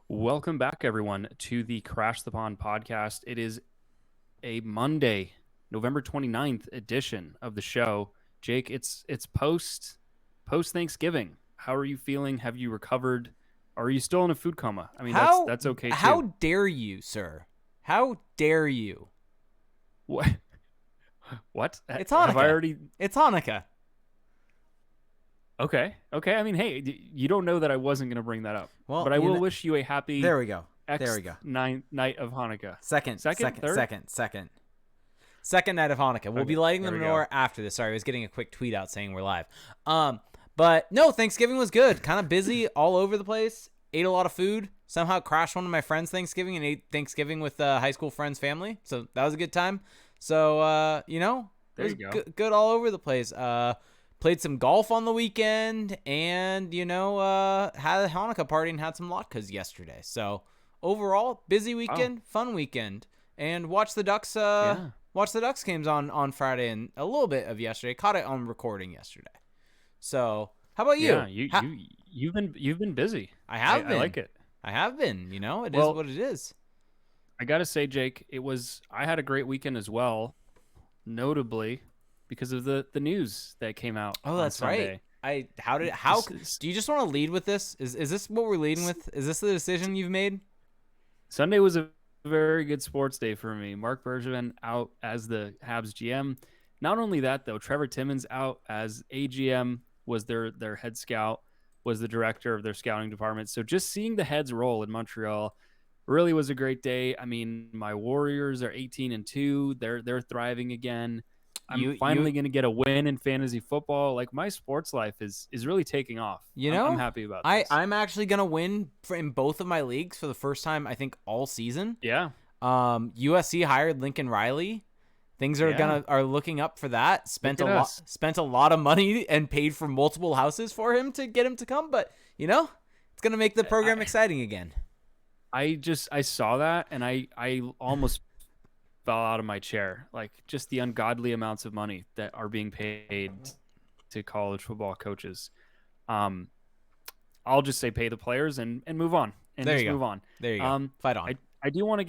Welcome back, everyone, to the Crash the Pond podcast. It is a Monday, November 29th edition of the show. Jake, it's post Thanksgiving. How are you feeling? Have you recovered? Are you still in a food coma? I mean, that's okay How too. dare you, sir? How dare you? What? What? It's Have I Hanukkah. already? It's Hanukkah. Okay. I mean, hey, you don't know that I wasn't going to bring that up, Well, but I will wish you a happy there we go. There X we go. night of Hanukkah. Second, Second, third. second night of Hanukkah. We'll Okay, be lighting the there we menorah go. after this. Sorry, I was getting a quick tweet out saying we're live. But no, Thanksgiving was good. Kind of busy all over the place. Ate a lot of food. Somehow crashed one of my friends' Thanksgiving and ate Thanksgiving with high school friends' family. So that was a good time. So it There was you go. good all over the place. Played some golf on the weekend, and had a Hanukkah party and had some latkes yesterday. So overall, busy weekend, fun weekend, and watched the Ducks. Watched the Ducks games on Friday and a little bit of yesterday. Caught it on recording yesterday. So how about you? Yeah, you've been busy. I have been. I like it. I have been. It is Well, what it is. I gotta say, Jake, I had a great weekend as well, notably because of the news that came out Oh, on that's Sunday. right. S- Do you just want to lead with this? Is this what we're leading with? Is this the decision you've made? Sunday was a very good sports day for me. Mark Bergevin out as the Habs GM. Not only that, though, Trevor Timmons out as AGM, was their head scout, was the director of their scouting department. So just seeing the heads roll in Montreal really was a great day. I mean, my Warriors are 18-2. They're thriving again. I'm finally going to get a win in fantasy football. Like, my sports life is really taking off. I'm happy about this. I'm actually gonna win in both of my leagues for the first time I think all season. Yeah. USC hired Lincoln Riley. Things are looking up for that. Spent a lot of money and paid for multiple houses for him to get him to come, but it's gonna make the program exciting again. I saw that and I almost fell out of my chair. Like, just the ungodly amounts of money that are being paid to college football coaches. I'll just say pay the players and move on move on. There you go. Fight on. I do want to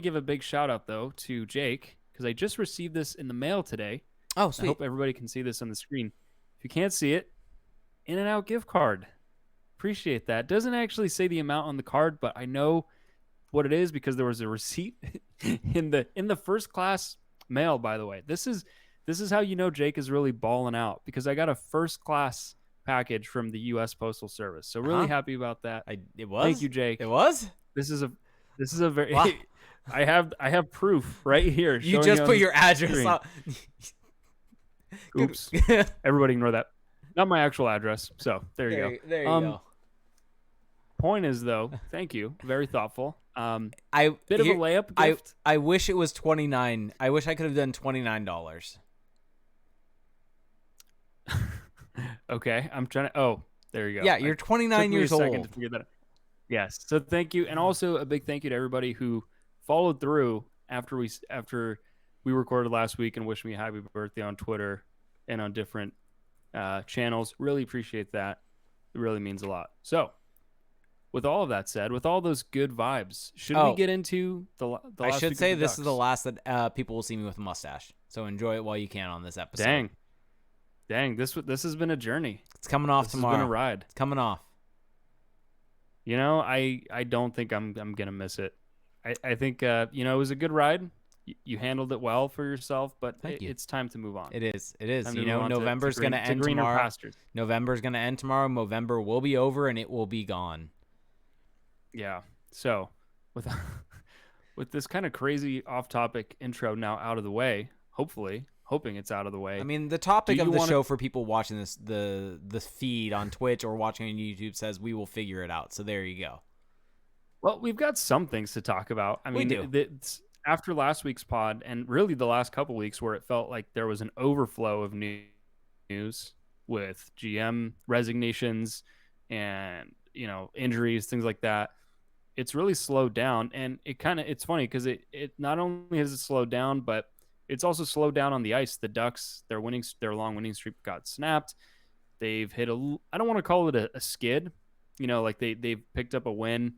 give a big shout out though to Jake, because I just received this in the mail today. Oh, sweet. I hope everybody can see this on the screen. If you can't see it, In-N-Out gift card. Appreciate that. Doesn't actually say the amount on the card, but I know what it is because there was a receipt in the first class mail. By the way, this is how you know Jake is really balling out, because I got a first class package from the U.S. Postal Service. So really happy about that. It was. Thank you, Jake. It was. This is a very. Wow. I have proof right here. You just put your address on. Oops. Everybody ignore that. Not my actual address. So there you go. There you go. Point is, though, thank you. Very thoughtful. Bit of a layup gift. I wish it was $29. I wish I could have done $29. Okay, I'm trying to. Oh, there you go. Yeah, you're 29 years old. To figure that out. Yes. So thank you, and also a big thank you to everybody who followed through after we recorded last week and wished me a happy birthday on Twitter and on different channels. Really appreciate that. It really means a lot. So, with all of that said, with all those good vibes, should we get into the last I should say this Ducks? is the last that people will see me with a mustache. So enjoy it while you can on this episode. Dang, this has been a journey. It's coming off tomorrow. It's been a ride. It's coming off. I don't think I'm gonna miss it. I think it was a good ride. You handled it well for yourself, but it's time to move on. It is. November's going to end tomorrow. Pastures. November's going to end tomorrow. November will be over and it will be gone. Yeah. So with this kind of crazy off-topic intro now out of the way, hoping it's out of the way. I mean, the topic of the show for people watching this, the feed on Twitch or watching on YouTube, says we will figure it out. So there you go. Well, we've got some things to talk about. I mean, we do. After last week's pod, and really the last couple weeks, where it felt like there was an overflow of news with GM resignations and injuries, things like that, it's really slowed down. And it's funny because it not only has it slowed down, but it's also slowed down on the ice. The Ducks, their long winning streak got snapped. They've hit I don't want to call it a skid, Like they've picked up a win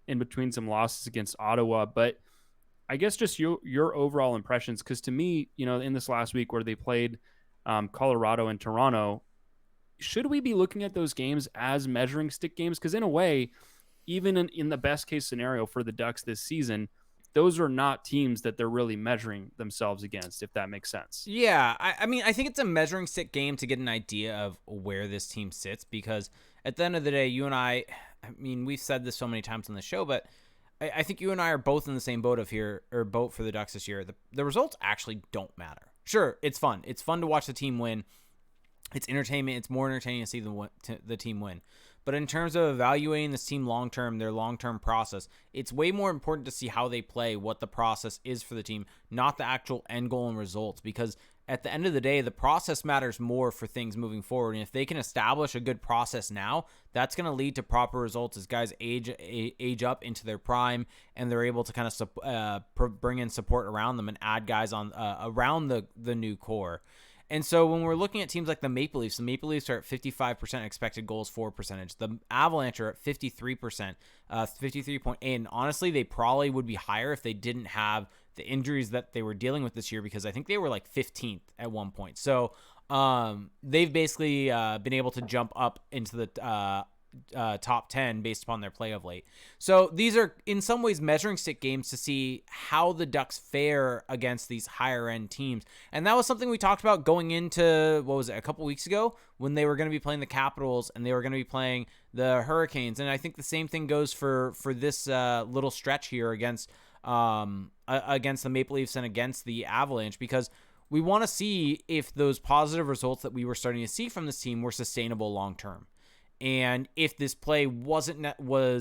in between some losses against Ottawa, but I guess just your overall impressions, because to me, in this last week where they played Colorado and Toronto, should we be looking at those games as measuring stick games? Because in a way, even in the best case scenario for the Ducks this season, those are not teams that they're really measuring themselves against, if that makes sense. Yeah, I mean, I think it's a measuring stick game to get an idea of where this team sits, because at the end of the day, you and I mean, we've said this so many times on the show, but I think you and I are both in the same boat boat for the Ducks this year. The results actually don't matter. Sure, it's fun. It's fun to watch the team win. It's entertainment. It's more entertaining to see the team win. But in terms of evaluating this team long term, their long term process, it's way more important to see how they play, what the process is for the team, not the actual end goal and results. Because at the end of the day, the process matters more for things moving forward. And if they can establish a good process now, that's going to lead to proper results as guys age up into their prime, and they're able to kind of bring in support around them and add guys on around the new core. And so when we're looking at teams like the Maple Leafs are at 55% expected goals for percentage. The Avalanche are at 53%, 53.8. And honestly, they probably would be higher if they didn't have the injuries that they were dealing with this year, because I think they were like 15th at one point. So they've basically been able to jump up into the top 10 based upon their play of late. So these are in some ways measuring stick games to see how the Ducks fare against these higher end teams. And that was something we talked about going into, what was it, a couple weeks ago, when they were going to be playing the Capitals and they were going to be playing the Hurricanes. And I think the same thing goes for this little stretch here against the Maple Leafs and against the Avalanche, because we want to see if those positive results that we were starting to see from this team were sustainable long term. And if this play was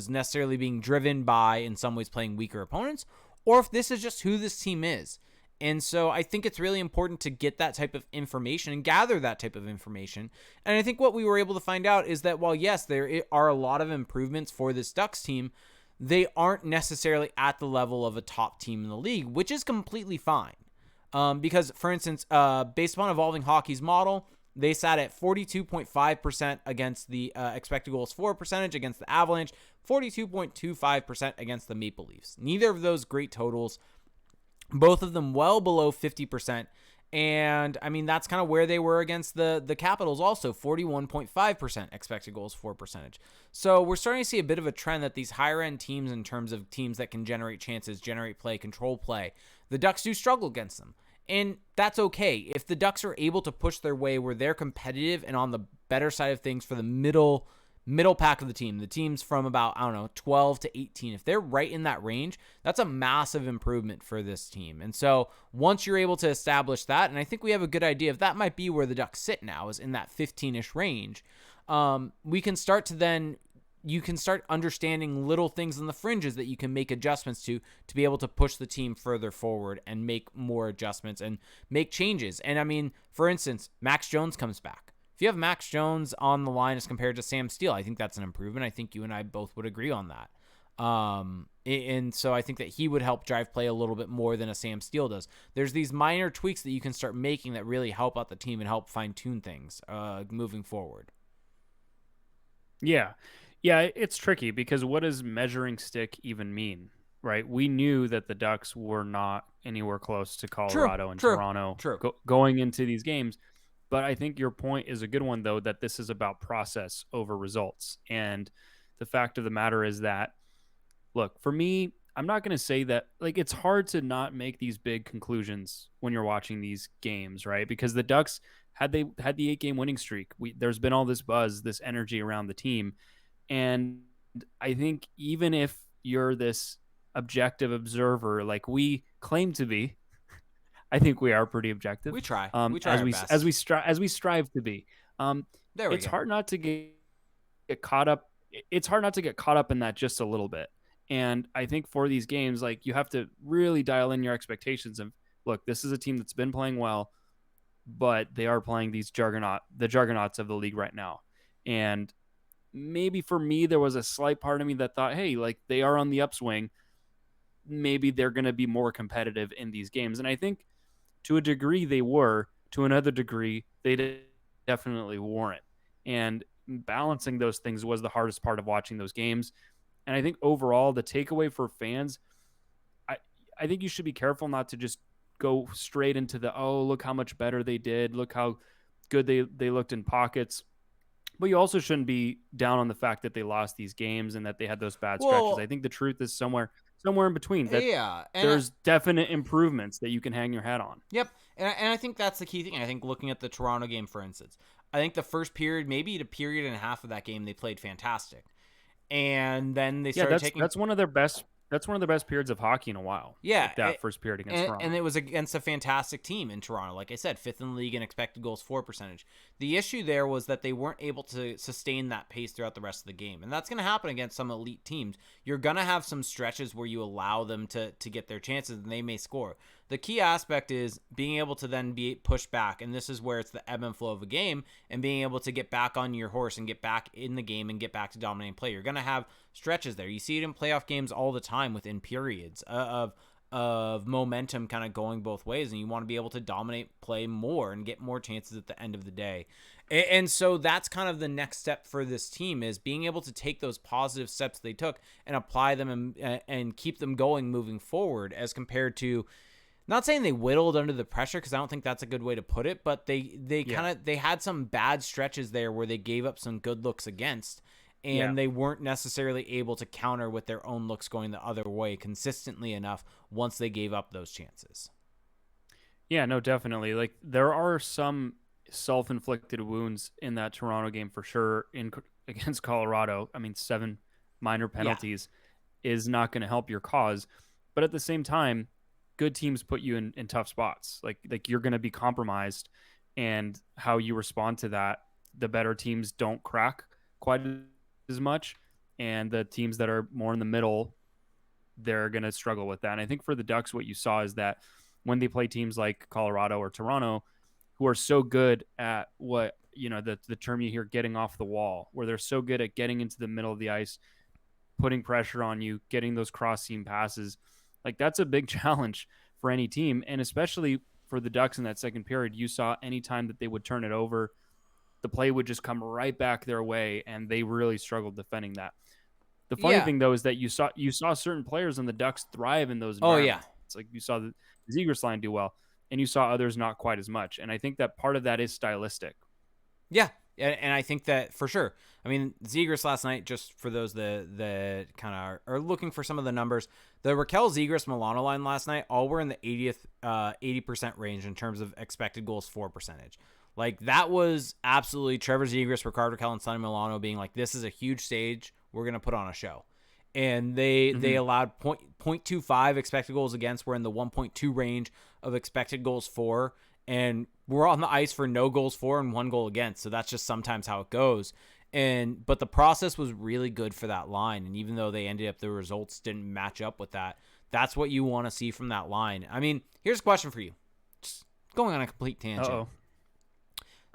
necessarily being driven by, in some ways, playing weaker opponents, or if this is just who this team is. And so I think it's really important to get that type of information and gather that type of information. And I think what we were able to find out is that while, yes, there are a lot of improvements for this Ducks team, they aren't necessarily at the level of a top team in the league, which is completely fine. Because, for instance, based upon Evolving Hockey's model, they sat at 42.5% against the expected goals for percentage against the Avalanche, 42.25% against the Maple Leafs. Neither of those great totals, both of them well below 50%. And, I mean, that's kind of where they were against the Capitals also, 41.5% expected goals for percentage. So we're starting to see a bit of a trend that these higher-end teams, in terms of teams that can generate chances, generate play, control play, the Ducks do struggle against them. And that's okay. If the Ducks are able to push their way where they're competitive and on the better side of things for the middle pack of the teams from about, 12 to 18, if they're right in that range, that's a massive improvement for this team. And so once you're able to establish that, and I think we have a good idea of that might be where the Ducks sit now, is in that 15-ish range, we can start to then, you can start understanding little things in the fringes that you can make adjustments to be able to push the team further forward and make more adjustments and make changes. And I mean, for instance, Max Jones comes back. If you have Max Jones on the line as compared to Sam Steele, I think that's an improvement. I think you and I both would agree on that. And so I think that he would help drive play a little bit more than a Sam Steele does. There's these minor tweaks that you can start making that really help out the team and help fine-tune things moving forward. Yeah. Yeah, it's tricky because what does measuring stick even mean, right? We knew that the Ducks were not anywhere close to Colorado and Toronto going into these games. But I think your point is a good one, though, that this is about process over results. And the fact of the matter is that, look, for me, I'm not going to say that, like, it's hard to not make these big conclusions when you're watching these games, right? Because the Ducks had the 8-game winning streak. There's been all this buzz, this energy around the team. And I think even if you're this objective observer, like we claim to be, I think we are pretty objective. We try. We try our best. As we strive to be. It's hard not to get caught up. It's hard not to get caught up in that just a little bit. And I think for these games, like, you have to really dial in your expectations of, look, this is a team that's been playing well, but they are playing the juggernauts of the league right now. And maybe for me, there was a slight part of me that thought, hey, like, they are on the upswing. Maybe they're going to be more competitive in these games. And I think to a degree they were. To another degree, they definitely weren't. And balancing those things was the hardest part of watching those games. And I think overall, the takeaway for fans, I, I think you should be careful not to just go straight into the, oh, look how much better they did. Look how good they looked in pockets. But you also shouldn't be down on the fact that they lost these games and that they had those bad stretches. I Well, think the truth is somewhere in between, that yeah, there's definite improvements that you can hang your hat on. yep, and I think that's the key thing. I think looking at the Toronto game, for instance, I think the first period, maybe the period and a half of that game, they played fantastic, and then they Yeah, started taking. that's one of their best. That's one of the best periods of hockey in a while. Yeah, Like that first period against Toronto. and it was against a fantastic team in Toronto. Like I said, fifth in the league in expected goals for percentage. The issue there was that they weren't able to sustain that pace throughout the rest of the game. And that's going to happen against some elite teams. You're going to have some stretches where you allow them to get their chances and they may score. The key aspect is being able to then be pushed back. And this is where it's the ebb and flow of a game and being able to get back on your horse and get back in the game and get back to dominating play. You're going to have stretches there. You see it in playoff games all the time within periods of momentum kind of going both ways, and you want to be able to dominate play more and get more chances at the end of the day. And so that's kind of the next step for this team, is being able to take those positive steps they took and apply them and keep them going moving forward, as compared to, not saying they whittled under the pressure, because I don't think that's a good way to put it, but they had some bad stretches there where they gave up some good looks against, and they weren't necessarily able to counter with their own looks going the other way consistently enough once they gave up those chances. Yeah, no, definitely. Like, there are some self-inflicted wounds in that Toronto game for sure. Against Colorado, I mean, 7 minor penalties is not going to help your cause, but at the same time, good teams put you in tough spots. Like you're going to be compromised, and how you respond to that, the better teams don't crack quite as much, and the teams that are more in the middle, they're going to struggle with that. And I think for the Ducks, what you saw is that when they play teams like Colorado or Toronto, who are so good at what, the term you hear, getting off the wall, where they're so good at getting into the middle of the ice, putting pressure on you, getting those cross seam passes, like that's a big challenge for any team. And especially for the Ducks in that second period, you saw anytime that they would turn it over, the play would just come right back their way, and they really struggled defending that. The funny thing, though, is that you saw certain players on the Ducks thrive in those environments. It's like you saw the Zegras line do well, and you saw others not quite as much. And I think that part of that is stylistic. Yeah, and I think that for sure. I mean, Zegras last night, just for those that kind of are looking for some of the numbers, the Raquel Zegras Milano line last night all were in the 80% range in terms of expected goals for percentage. Like, that was absolutely Trevor Zegras, Rickard Raquel, and Sonny Milano being like, this is a huge stage. We're going to put on a show. And they allowed 0.25 expected goals against. We're in the 1.2 range of expected goals for. And we're on the ice for no goals for and 1 goal against. So that's just sometimes how it goes. But the process was really good for that line. And even though they ended up, the results didn't match up with that, that's what you want to see from that line. I mean, here's a question for you. Just going on a complete tangent.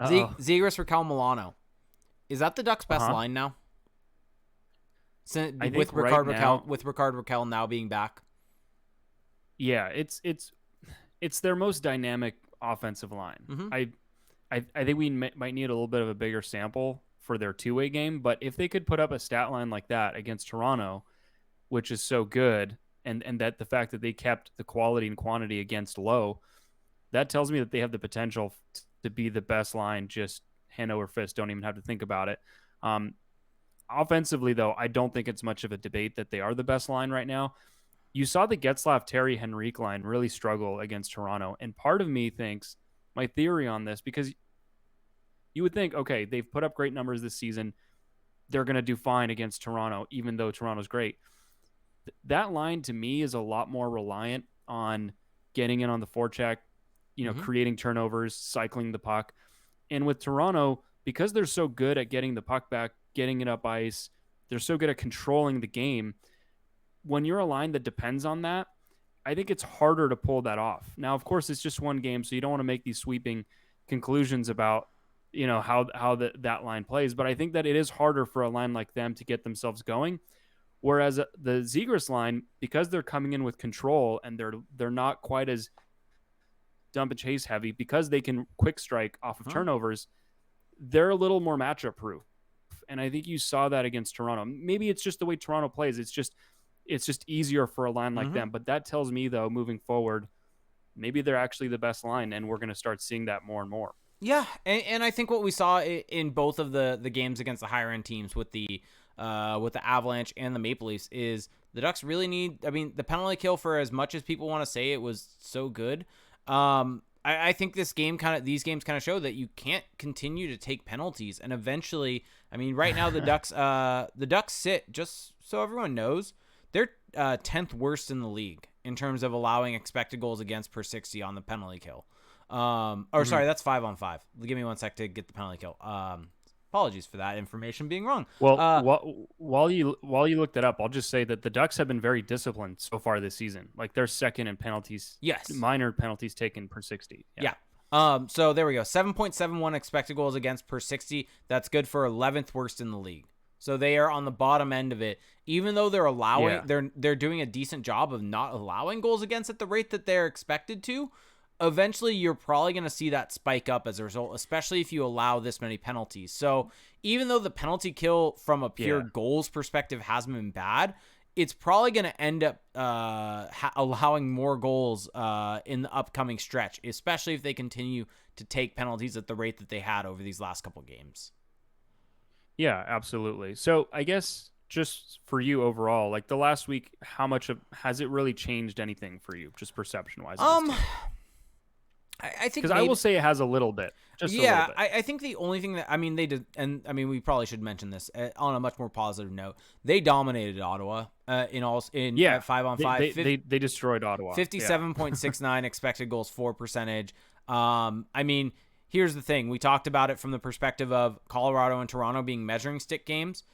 Zegras, Raquel, Milano. Is that the Ducks' best line now? With Rickard Raquel now being back? Yeah, it's their most dynamic offensive line. Mm-hmm. I think we might need a little bit of a bigger sample for their two-way game, but if they could put up a stat line like that against Toronto, which is so good, and that the fact that they kept the quality and quantity against low, that tells me that they have the potential to be the best line, just hand over fist, don't even have to think about it. Offensively, though, I don't think it's much of a debate that they are the best line right now. You saw the Getzlaf, Terry, Henrique line really struggle against Toronto, and part of me thinks, my theory on this, because you would think, okay, they've put up great numbers this season, they're going to do fine against Toronto, even though Toronto's great. That line, to me, is a lot more reliant on getting in on the forecheck, creating turnovers, cycling the puck. And with Toronto, because they're so good at getting the puck back, getting it up ice, they're so good at controlling the game, when you're a line that depends on that, I think it's harder to pull that off. Now, of course, it's just one game, so you don't want to make these sweeping conclusions about, how that line plays. But I think that it is harder for a line like them to get themselves going. Whereas the Zegras line, because they're coming in with control and they're not quite as dump and chase heavy, because they can quick strike off of turnovers, they're a little more matchup proof. And I think you saw that against Toronto. Maybe it's just the way Toronto plays. It's just easier for a line like them. But that tells me, though, moving forward, maybe they're actually the best line, and we're going to start seeing that more and more. Yeah, and I think what we saw in both of the games against the higher end teams with the Avalanche and the Maple Leafs is the Ducks really need. I mean, the penalty kill, for as much as people want to say it was so good, I think these games kind of show that you can't continue to take penalties, and eventually, I mean, right now the Ducks sit, just so everyone knows, they're 10th worst in the league in terms of allowing expected goals against per 60 on the penalty kill. Sorry, that's 5-on-5. Give me 1 sec to get the penalty kill. Apologies for that information being wrong. Well, while you look that up, I'll just say that the Ducks have been very disciplined so far this season. Like, they're second in penalties. Yes. Minor penalties taken per 60. Yeah. So there we go. 7.71 expected goals against per 60. That's good for 11th worst in the league. So they are on the bottom end of it. Even though they're allowing, they're doing a decent job of not allowing goals against at the rate that they're expected to. Eventually, you're probably going to see that spike up as a result, especially if you allow this many penalties. So even though the penalty kill from a pure goals perspective hasn't been bad, it's probably going to end up allowing more goals in the upcoming stretch, especially if they continue to take penalties at the rate that they had over these last couple games. Yeah, absolutely. So I guess just for you overall, like the last week, how much has it really changed anything for you, just perception-wise? I think because I will say it has a little bit. Just a little bit. I think the only thing that they did, and I mean we probably should mention this on a much more positive note. They dominated Ottawa at 5-on-5. They destroyed Ottawa. 57.69 expected goals for percentage. I mean, here's the thing: we talked about it from the perspective of Colorado and Toronto being measuring stick games.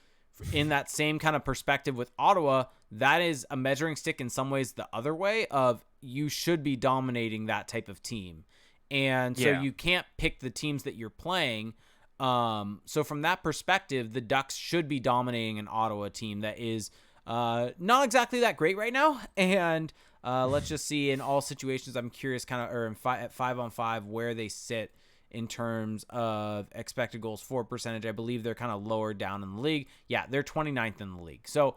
In that same kind of perspective with Ottawa, that is a measuring stick in some ways the other way of you should be dominating that type of team. And so you can't pick the teams that you're playing. So from that perspective, the Ducks should be dominating an Ottawa team that is not exactly that great right now. And let's just see in all situations, I'm curious at 5-on-5 where they sit in terms of expected goals for percentage. I believe they're kind of lower down in the league. Yeah, they're 29th in the league. So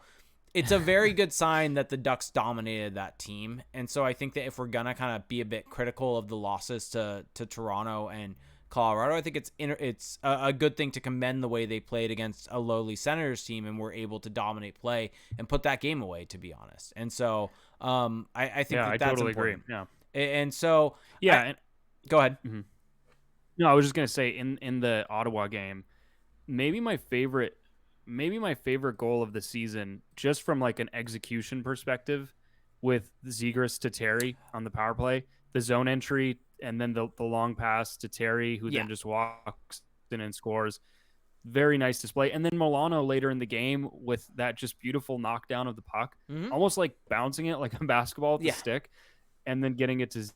it's a very good sign that the Ducks dominated that team. And so I think that if we're going to kind of be a bit critical of the losses to Toronto and Colorado, I think it's a good thing to commend the way they played against a lowly Senators team and were able to dominate play and put that game away, to be honest. And so I think that's totally important. agree. Yeah. And so go ahead. Mm-hmm. No, I was just gonna say in the Ottawa game, maybe my favorite goal of the season, just from like an execution perspective, with Zegras to Terry on the power play, the zone entry, and then the long pass to Terry, who then just walks in and scores. Very nice display. And then Milano later in the game with that just beautiful knockdown of the puck, almost like bouncing it like a basketball with the stick, and then getting it to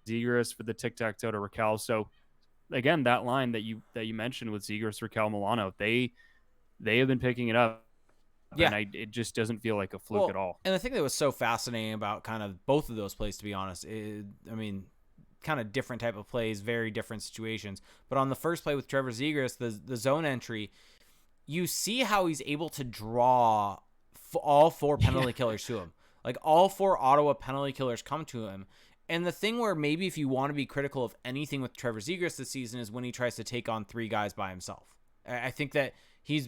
Zegras for the tic-tac-toe to Raquel. So again, that line that you mentioned with Zegras, Raquel, Milano, they have been picking it up. Yeah. And it just doesn't feel like a fluke at all. And the thing that was so fascinating about kind of both of those plays, to be honest, kind of different type of plays, very different situations. But on the first play with Trevor Zegras, the zone entry, you see how he's able to draw all four penalty killers to him. Like all four Ottawa penalty killers come to him. And the thing where maybe if you want to be critical of anything with Trevor Zegras this season is when he tries to take on three guys by himself. I think that he's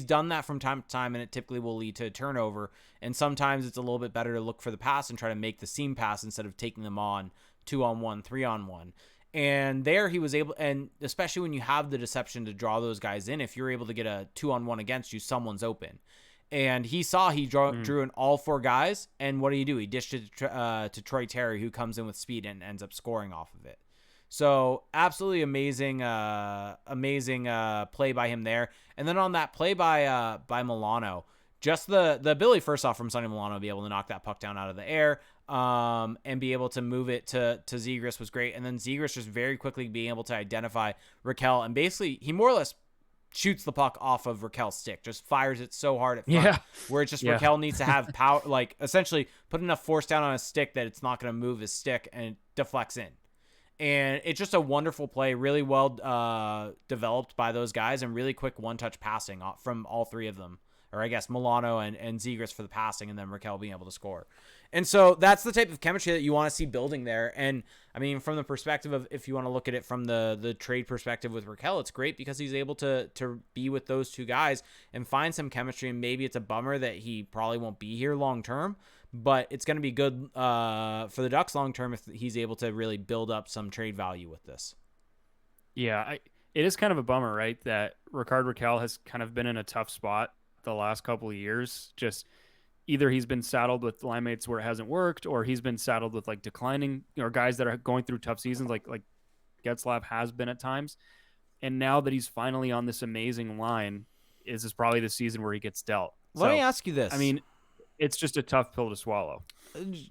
done that from time to time, and it typically will lead to a turnover. And sometimes it's a little bit better to look for the pass and try to make the seam pass instead of taking them on 2-on-1, 3-on-1. And there he was able, and especially when you have the deception to draw those guys in, if you're able to get a 2-on-1 against you, someone's open. And he drew in all four guys, and what do? He dished it to Troy Terry, who comes in with speed and ends up scoring off of it. So absolutely amazing play by him there. And then on that play by Milano, just the ability first off from Sonny Milano to be able to knock that puck down out of the air and be able to move it to Zegras was great. And then Zegras just very quickly being able to identify Raquel, and basically he more or less shoots the puck off of Raquel's stick, just fires it so hard at front, where it's just Raquel needs to have power, like essentially put enough force down on his stick that it's not going to move his stick, and it deflects in. And it's just a wonderful play, really well developed by those guys, and really quick one-touch passing from all three of them. Or I guess Milano and Zegras for the passing, and then Raquel being able to score. And so that's the type of chemistry that you want to see building there. And I mean, from the perspective of, if you want to look at it from the trade perspective with Raquel, it's great because he's able to be with those two guys and find some chemistry. And maybe it's a bummer that he probably won't be here long term, but it's going to be good for the Ducks long term if he's able to really build up some trade value with this. Yeah, it is kind of a bummer, right? That Rickard Raquel has kind of been in a tough spot the last couple of years. Just either he's been saddled with line mates where it hasn't worked, or he's been saddled with like declining, or guys that are going through tough seasons, like Getzlaf has been at times. And now that he's finally on this amazing line, this is probably the season where he gets dealt. Let me ask you this. I mean, it's just a tough pill to swallow.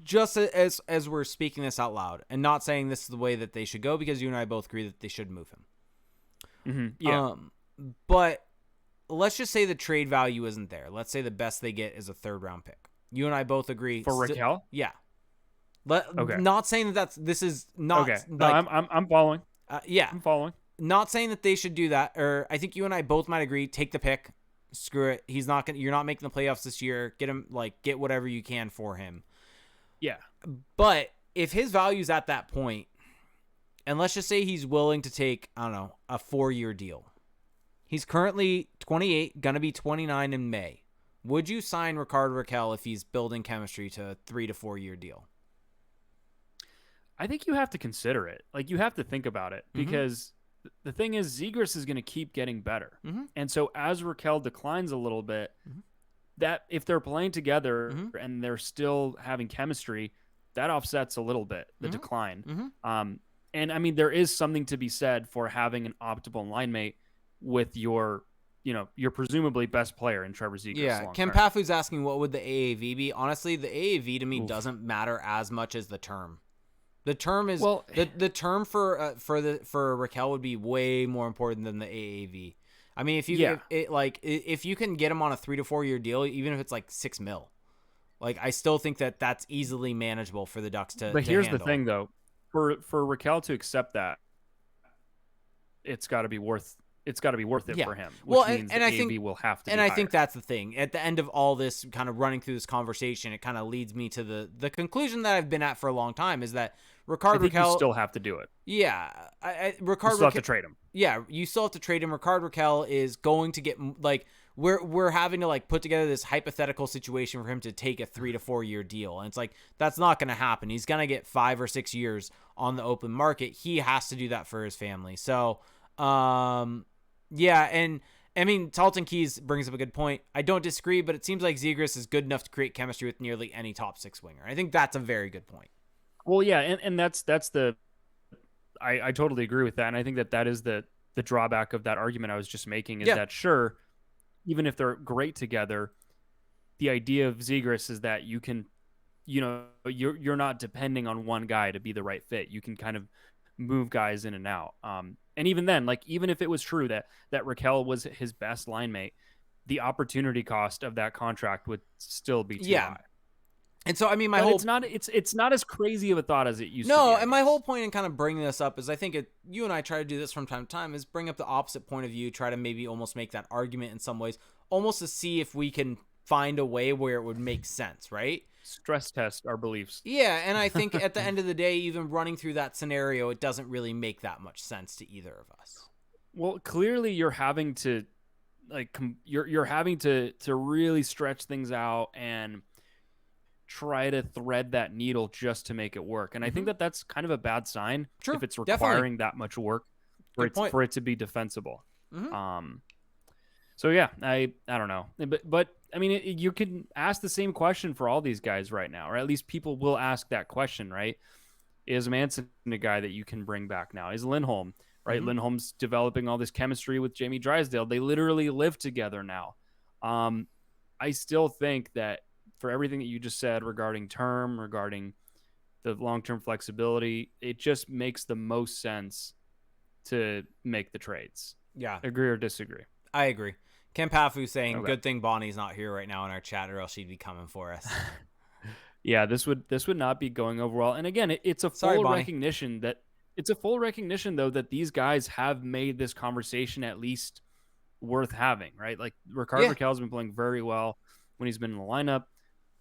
Just as we're speaking this out loud, and not saying this is the way that they should go, because you and I both agree that they should move him. Mm-hmm. Yeah. But let's just say the trade value isn't there. Let's say the best they get is a 3rd-round pick. You and I both agree for Raquel. Yeah. Okay. Not saying that this is not. Okay. No, I'm following. Yeah. I'm following. Not saying that they should do that. Or I think you and I both might agree. Take the pick. Screw it. He's not gonna. You're not making the playoffs this year. Get him. Get whatever you can for him. Yeah. But if his value's at that point, and let's just say he's willing to take, I don't know, a 4-year deal. He's currently 28, gonna be 29 in May. Would you sign Rickard Raquel if he's building chemistry to a 3 to 4 year deal? I think you have to consider it. Like, you have to think about it, because the thing is, Zegras is going to keep getting better. And so as Raquel declines a little bit, that if they're playing together and they're still having chemistry, that offsets a little bit the decline. And I mean, there is something to be said for having an optimal line mate with your presumably best player in Trevor Zegras. Yeah, Ken Pafu's asking what would the AAV be. Honestly, the AAV to me doesn't matter as much as the term. The term is the term for Raquel would be way more important than the AAV. I mean, if you can get him on a 3 to 4 year deal, even if it's like $6 million, I still think that that's easily manageable for the Ducks to. But here's handle. the thing, though, for Raquel to accept that, it's got to be worth it for him. Which means the AAV will have to. And be I higher. think that's the thing. At the end of all this, kind of running through this conversation, it kind of leads me to the conclusion that I've been at for a long time, is that Rickard Raquel, you still have to do it. Yeah, Rickard. You still have to trade him. Yeah, you still have to trade him. Rickard Raquel is going to get we're having to put together this hypothetical situation for him to take a 3 to 4 year deal, and it's that's not going to happen. He's going to get 5 or 6 years on the open market. He has to do that for his family. So, yeah, and I mean, Talton Keys brings up a good point. I don't disagree, but it seems like Zegras is good enough to create chemistry with nearly any top 6 winger. I think that's a very good point. Well, yeah, and that's I totally agree with that, and I think that is the drawback of that argument I was just making, is that sure, even if they're great together, the idea of Zegras is that you can, you're not depending on one guy to be the right fit. You can kind of move guys in and out. And even then, even if it was true that Raquel was his best line mate, the opportunity cost of that contract would still be too high. And so, I mean, it's not as crazy of a thought as it used to be. No, and my whole point in kind of bringing this up is, I think you and I try to do this from time to time, is bring up the opposite point of view, try to maybe almost make that argument in some ways, almost to see if we can find a way where it would make sense, right? Stress test our beliefs. Yeah, and I think at the end of the day, even running through that scenario, it doesn't really make that much sense to either of us. Well, clearly you're having to you're having to really stretch things out and try to thread that needle just to make it work. And I think that that's kind of a bad sign if it's requiring that much work for it to be defensible. So yeah, I don't know, but I mean, you can ask the same question for all these guys right now, or at least people will ask that question, right? Is Manson a guy that you can bring back now? Is Lindholm, right? Lindholm's developing all this chemistry with Jamie Drysdale. They literally live together now. I still think that for everything that you just said regarding term, regarding the long-term flexibility, it just makes the most sense to make the trades. Yeah. Agree or disagree? I agree. Ken Pafu saying, good thing Bonnie's not here right now in our chat, or else she'd be coming for us. Yeah, this would not be going over well. And again, it's a full recognition that it's a full recognition though that these guys have made this conversation at least worth having, right? Like Rickard Yeah. Rakell's been playing very well when he's been in the lineup.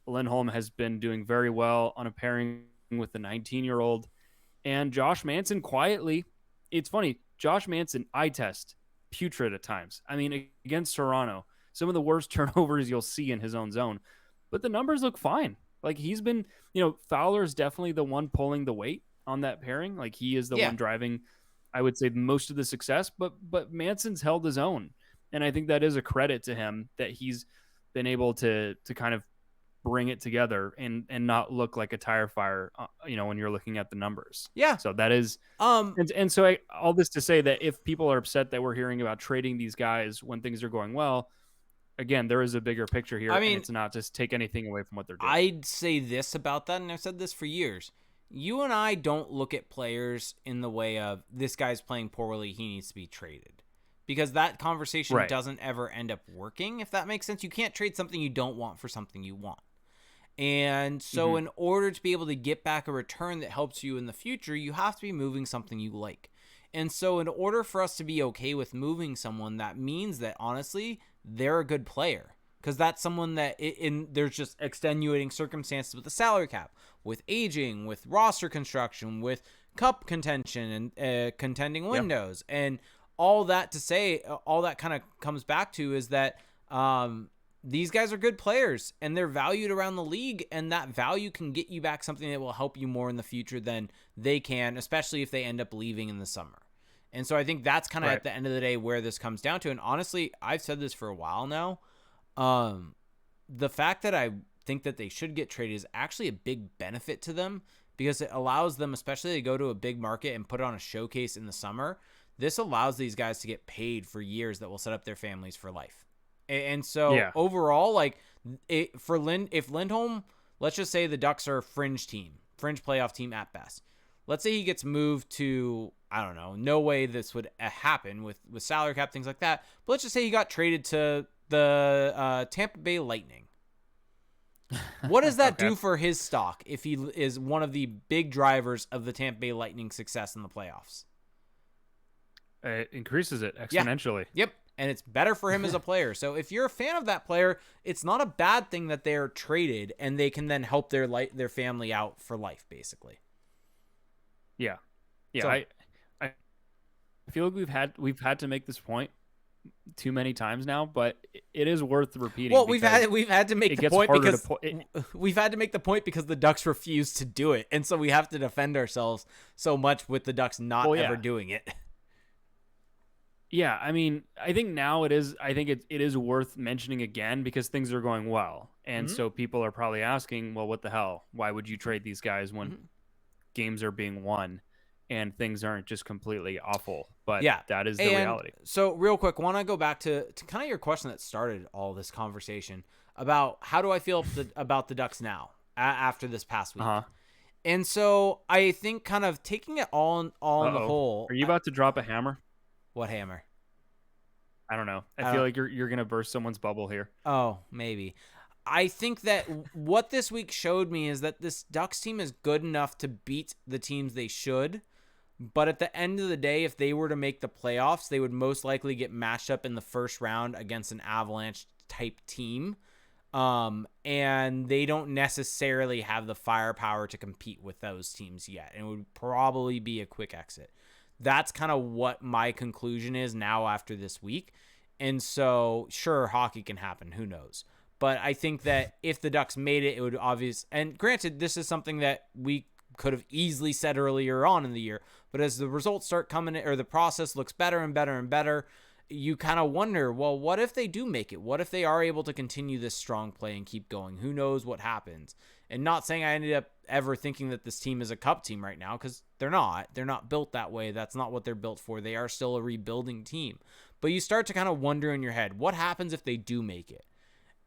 Lindholm has been doing very well on a pairing with the 19-year-old. And Josh Manson quietly, it's funny, Josh Manson, eye test, putrid at times. I mean, against Toronto, some of the worst turnovers you'll see in his own zone. But the numbers look fine. Like he's been, Fowler is definitely the one pulling the weight on that pairing. Like he is the Yeah. one driving, I would say, most of the success. But Manson's held his own. And I think that is a credit to him that he's been able to kind of bring it together and not look like a tire fire, when you're looking at the numbers. Yeah. So that is, and so all this to say that if people are upset that we're hearing about trading these guys when things are going well, again, there is a bigger picture here, I mean, and it's not just take anything away from what they're doing. I'd say this about that, and I've said this for years. You and I don't look at players in the way of this guy's playing poorly, he needs to be traded. Because that conversation doesn't ever end up working, if that makes sense. You can't trade something you don't want for something you want. And so in order to be able to get back a return that helps you in the future, you have to be moving something you like. And so in order for us to be okay with moving someone, that means that honestly, they're a good player. Because that's someone that there's just extenuating circumstances with the salary cap, with aging, with roster construction, with cup contention and contending windows. And all that to say, all that kind of comes back to is that these guys are good players and they're valued around the league, and that value can get you back something that will help you more in the future than they can, especially if they end up leaving in the summer. And so I think that's kind of at the end of the day where this comes down to. And honestly, I've said this for a while now. The fact that I think that they should get traded is actually a big benefit to them, because it allows them, especially to go to a big market and put on a showcase in the summer. This allows these guys to get paid for years that will set up their families for life. And so overall, like if Lindholm, let's just say the Ducks are a fringe playoff team at best. Let's say he gets moved to, I don't know, no way this would happen with salary cap, things like that. But let's just say he got traded to the Tampa Bay Lightning. What does that do for his stock if he is one of the big drivers of the Tampa Bay Lightning success in the playoffs? It increases it exponentially. Yep. And it's better for him as a player. So if you're a fan of that player, it's not a bad thing that they're traded and they can then help their family out for life, basically. Yeah. Yeah. So, I feel like we've had to make this point too many times now, but it is worth repeating. Well, we've had to make the point because we've had to make the point because the Ducks refuse to do it. And so we have to defend ourselves so much with the Ducks not ever doing it. Yeah, I mean, I think now it is worth mentioning again because things are going well. And so people are probably asking, well, what the hell? Why would you trade these guys when games are being won and things aren't just completely awful? But that is the reality. So real quick, want to go back to kind of your question that started all this conversation about how do I feel about the Ducks now after this past week? And so I think kind of taking it all in the whole. Are you about to drop a hammer? What hammer? I don't know. I feel like you're going to burst someone's bubble here. Oh, maybe. I think that what this week showed me is that this Ducks team is good enough to beat the teams they should. But at the end of the day, if they were to make the playoffs, they would most likely get matched up in the first round against an Avalanche-type team. And they don't necessarily have the firepower to compete with those teams yet. And it would probably be a quick exit. That's kind of what my conclusion is now after this week. And so, sure, hockey can happen. Who knows? But I think that if the Ducks made it, it would obvious. And granted, this is something that we could have easily said earlier on in the year. But as the results start coming in, or the process looks better and better and better, you kind of wonder, well, what if they do make it? What if they are able to continue this strong play and keep going? Who knows what happens? And not saying I ended up ever thinking that this team is a cup team right now, because they're not. They're not built that way. That's not what they're built for. They are still a rebuilding team. But you start to kind of wonder in your head, what happens if they do make it?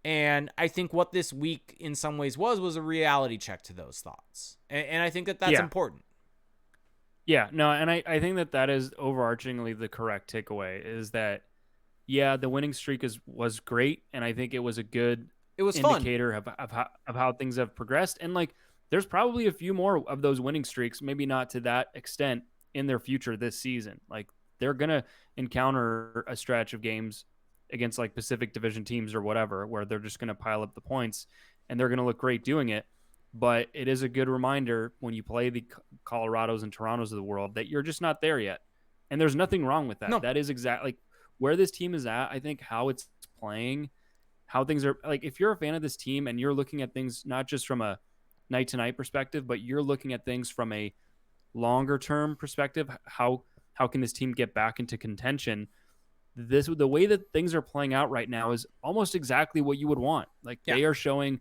And I think what this week in some ways was a reality check to those thoughts. And I think that that's important. Yeah, no, and I think that is overarchingly the correct takeaway is that, the winning streak was great. And I think it was a good indicator of how things have progressed. And like, there's probably a few more of those winning streaks, maybe not to that extent in their future this season. Like they're going to encounter a stretch of games against like Pacific Division teams or whatever, where they're just going to pile up the points and they're going to look great doing it. But it is a good reminder when you play the Colorados and Torontos of the world that you're just not there yet. And there's nothing wrong with that. No. That is exactly where this team is at. I think how it's playing, how things are like, if you're a fan of this team and you're looking at things not just from a night to night perspective, but you're looking at things from a longer term perspective, how can this team get back into contention? The way that things are playing out right now is almost exactly what you would want. Like they are showing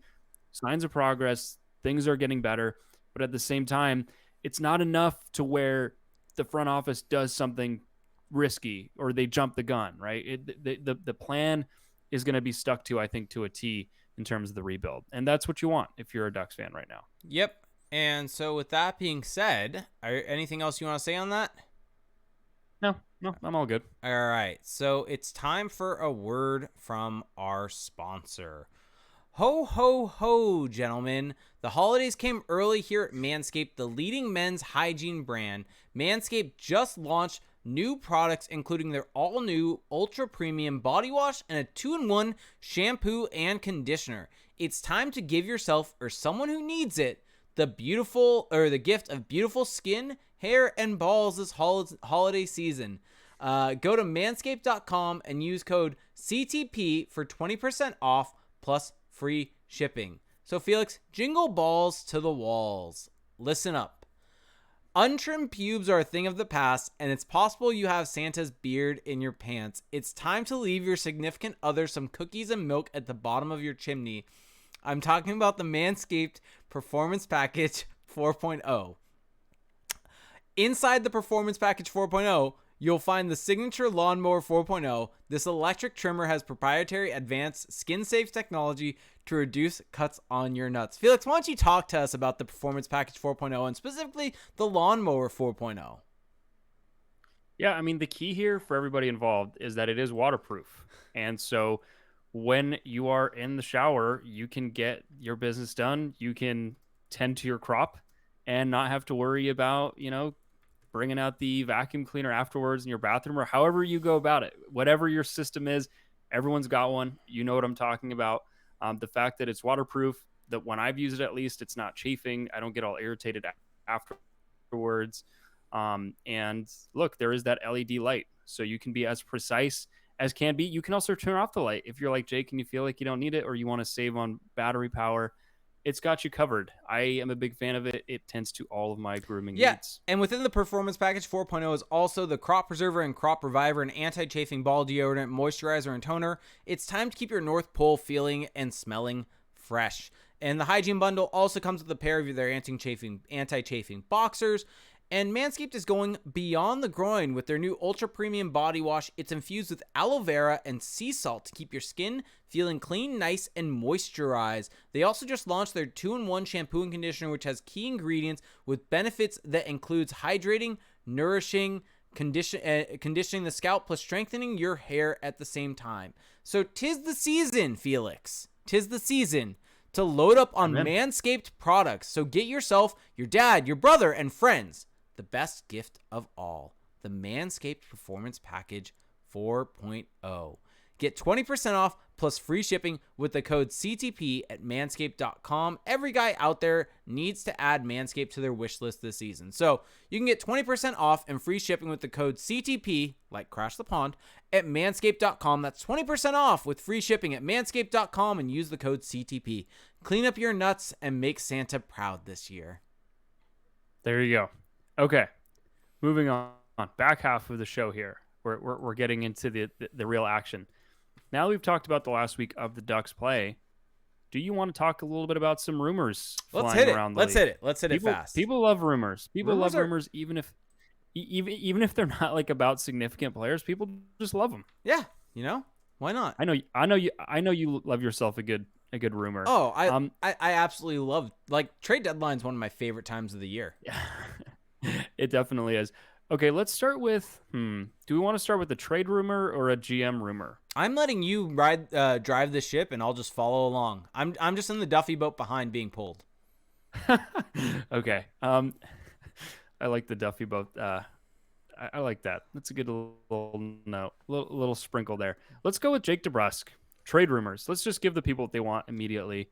signs of progress, things are getting better, but at the same time, it's not enough to where the front office does something risky or they jump the gun, right? The plan is going to be stuck to, I think, to a T in terms of the rebuild. And that's what you want if you're a Ducks fan right now. Yep. And so with that being said, anything else you want to say on that? No, I'm all good. All right. So it's time for a word from our sponsor. Ho, ho, ho, gentlemen. The holidays came early here at Manscaped, the leading men's hygiene brand. Manscaped just launched new products, including their all-new ultra-premium body wash and a 2-in-1 shampoo and conditioner. It's time to give yourself or someone who needs it the gift of beautiful skin, hair, and balls this holiday season. Go to manscaped.com and use code CTP for 20% off plus free shipping. So Felix, jingle balls to the walls. Listen up. Untrimmed pubes are a thing of the past, and it's possible you have Santa's beard in your pants. It's time to leave your significant other some cookies and milk at the bottom of your chimney. I'm talking about the Manscaped Performance Package 4.0. Inside the Performance Package 4.0, you'll find the signature Lawnmower 4.0. This electric trimmer has proprietary advanced skin-safe technology to reduce cuts on your nuts. Felix, why don't you talk to us about the Performance Package 4.0 and specifically the Lawnmower 4.0? Yeah, I mean, the key here for everybody involved is that it is waterproof. And so when you are in the shower, you can get your business done. You can tend to your crop and not have to worry about, bringing out the vacuum cleaner afterwards in your bathroom or however you go about it. Whatever your system is, everyone's got one. You know what I'm talking about. The fact that it's waterproof, that when I've used it, at least it's not chafing. I don't get all irritated afterwards. And look, there is that LED light, so you can be as precise as can be. You can also turn off the light if you're like Jake and you feel like you don't need it or you want to save on battery power. It's got you covered. I am a big fan of it. It tends to all of my grooming needs. And within the Performance Package 4.0 is also the Crop Preserver and Crop Reviver, an anti-chafing ball deodorant, moisturizer, and toner. It's time to keep your North Pole feeling and smelling fresh. And the Hygiene Bundle also comes with a pair of their anti-chafing boxers. And Manscaped is going beyond the groin with their new Ultra Premium Body Wash. It's infused with aloe vera and sea salt to keep your skin feeling clean, nice, and moisturized. They also just launched their 2-in-1 shampoo and conditioner, which has key ingredients with benefits that includes hydrating, nourishing, conditioning the scalp, plus strengthening your hair at the same time. So 'tis the season, Felix. 'Tis the season to load up on Manscaped products. So get yourself, your dad, your brother, and friends the best gift of all, the Manscaped Performance Package 4.0. Get 20% off plus free shipping with the code CTP at manscaped.com. Every guy out there needs to add Manscaped to their wish list this season. So you can get 20% off and free shipping with the code CTP, like Crash the Pond, at manscaped.com. That's 20% off with free shipping at manscaped.com and use the code CTP. Clean up your nuts and make Santa proud this year. There you go. Okay, moving on. Back half of the show here. We're getting into the real action. Now we've talked about the last week of the Ducks play. Do you want to talk a little bit about some rumors flying around the league? Let's hit it fast. People love rumors. People love rumors, even if they're not like about significant players. People just love them. Yeah, why not? I know you love yourself a good rumor. Oh, I absolutely love, like, trade deadline's one of my favorite times of the year. Yeah. It definitely is. Okay, let's start with, do we want to start with a trade rumor or a GM rumor? I'm letting you drive the ship, and I'll just follow along. I'm just in the Duffy boat behind being pulled. Okay. I like the Duffy boat I like that. That's a good little note, little sprinkle there. Let's go with Jake DeBrusk. Trade rumors. Let's just give the people what they want immediately.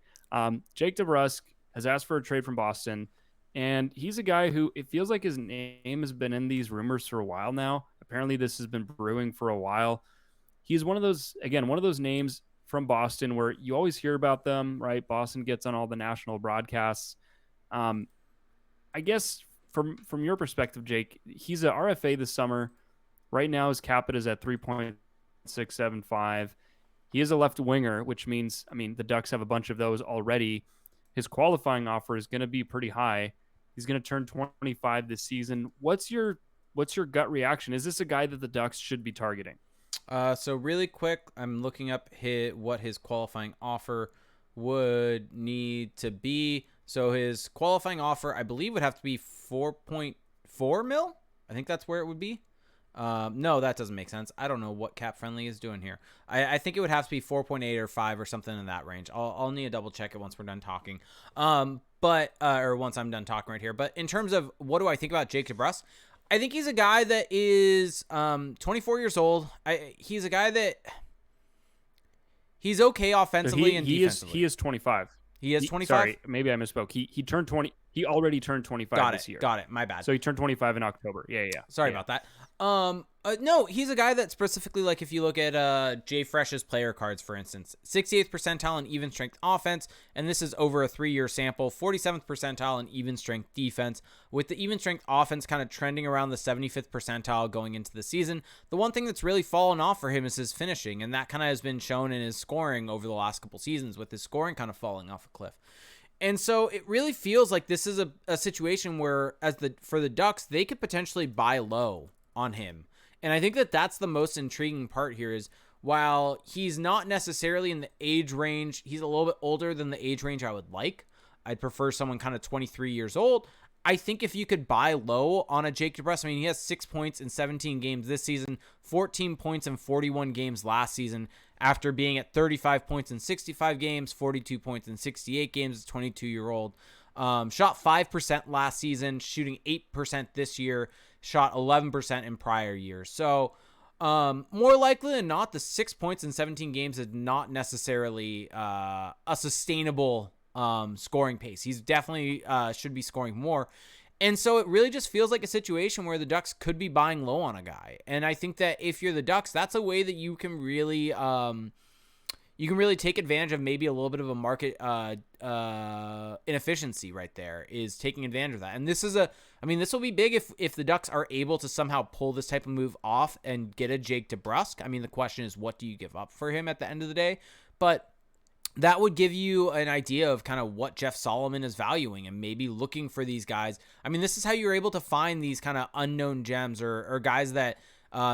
Jake DeBrusk has asked for a trade from Boston, and he's a guy who it feels like his name has been in these rumors for a while now. Apparently, this has been brewing for a while. He's one of those names from Boston where you always hear about them, right? Boston gets on all the national broadcasts. Um, I guess from your perspective, Jake, he's a RFA this summer. Right now, his capita is at 3.675. He is a left winger, which means, I mean, the Ducks have a bunch of those already. His qualifying offer is going to be pretty high. He's going to turn 25 this season. What's your gut reaction? Is this a guy that the Ducks should be targeting? So really quick, I'm looking up what his qualifying offer would need to be. So his qualifying offer, I believe, would have to be 4.4 mil. I think that's where it would be. No, that doesn't make sense. I don't know what Cap Friendly is doing here. I think it would have to be 4.8 or 5 or something in that range. I'll need to double check it once we're done talking. Or once I'm done talking right here. But in terms of what do I think about Jake DeBrusk, I think he's a guy that is 24 years old. He's a guy that he's okay offensively and defensively. He is 25. He is 25? Sorry, maybe I misspoke. He turned 20. He already turned 25 this year. Got it. My bad. So he turned 25 in October. Yeah. Sorry about that. No, he's a guy that specifically, like, if you look at Jay Fresh's player cards, for instance, 68th percentile in even strength offense, and this is over a 3-year sample, 47th percentile in even strength defense, with the even strength offense kind of trending around the 75th percentile going into the season. The one thing that's really fallen off for him is his finishing, and that kind of has been shown in his scoring over the last couple seasons, with his scoring kind of falling off a cliff. And so it really feels like this is a situation where, for the Ducks, they could potentially buy low on him. And I think that that's the most intriguing part here is, while he's not necessarily in the age range, he's a little bit older than the age range I would like. I'd prefer someone kind of 23 years old. I think if you could buy low on a Jake DeBrusk, I mean, he has 6 points in 17 games this season, 14 points in 41 games last season, after being at 35 points in 65 games, 42 points in 68 games as a 22-year-old. Shot 5% last season, shooting 8% this year, shot 11% in prior years. So more likely than not, the 6 points in 17 games is not necessarily a sustainable scoring pace. He's definitely should be scoring more. And so it really just feels like a situation where the Ducks could be buying low on a guy. And I think that if you're the Ducks, that's a way that you can really take advantage of maybe a little bit of a market inefficiency right there, is taking advantage of that. And this will be big if the Ducks are able to somehow pull this type of move off and get a Jake DeBrusk. I mean, the question is, what do you give up for him at the end of the day? But that would give you an idea of kind of what Jeff Solomon is valuing and maybe looking for these guys. I mean, this is how you're able to find these kind of unknown gems or guys that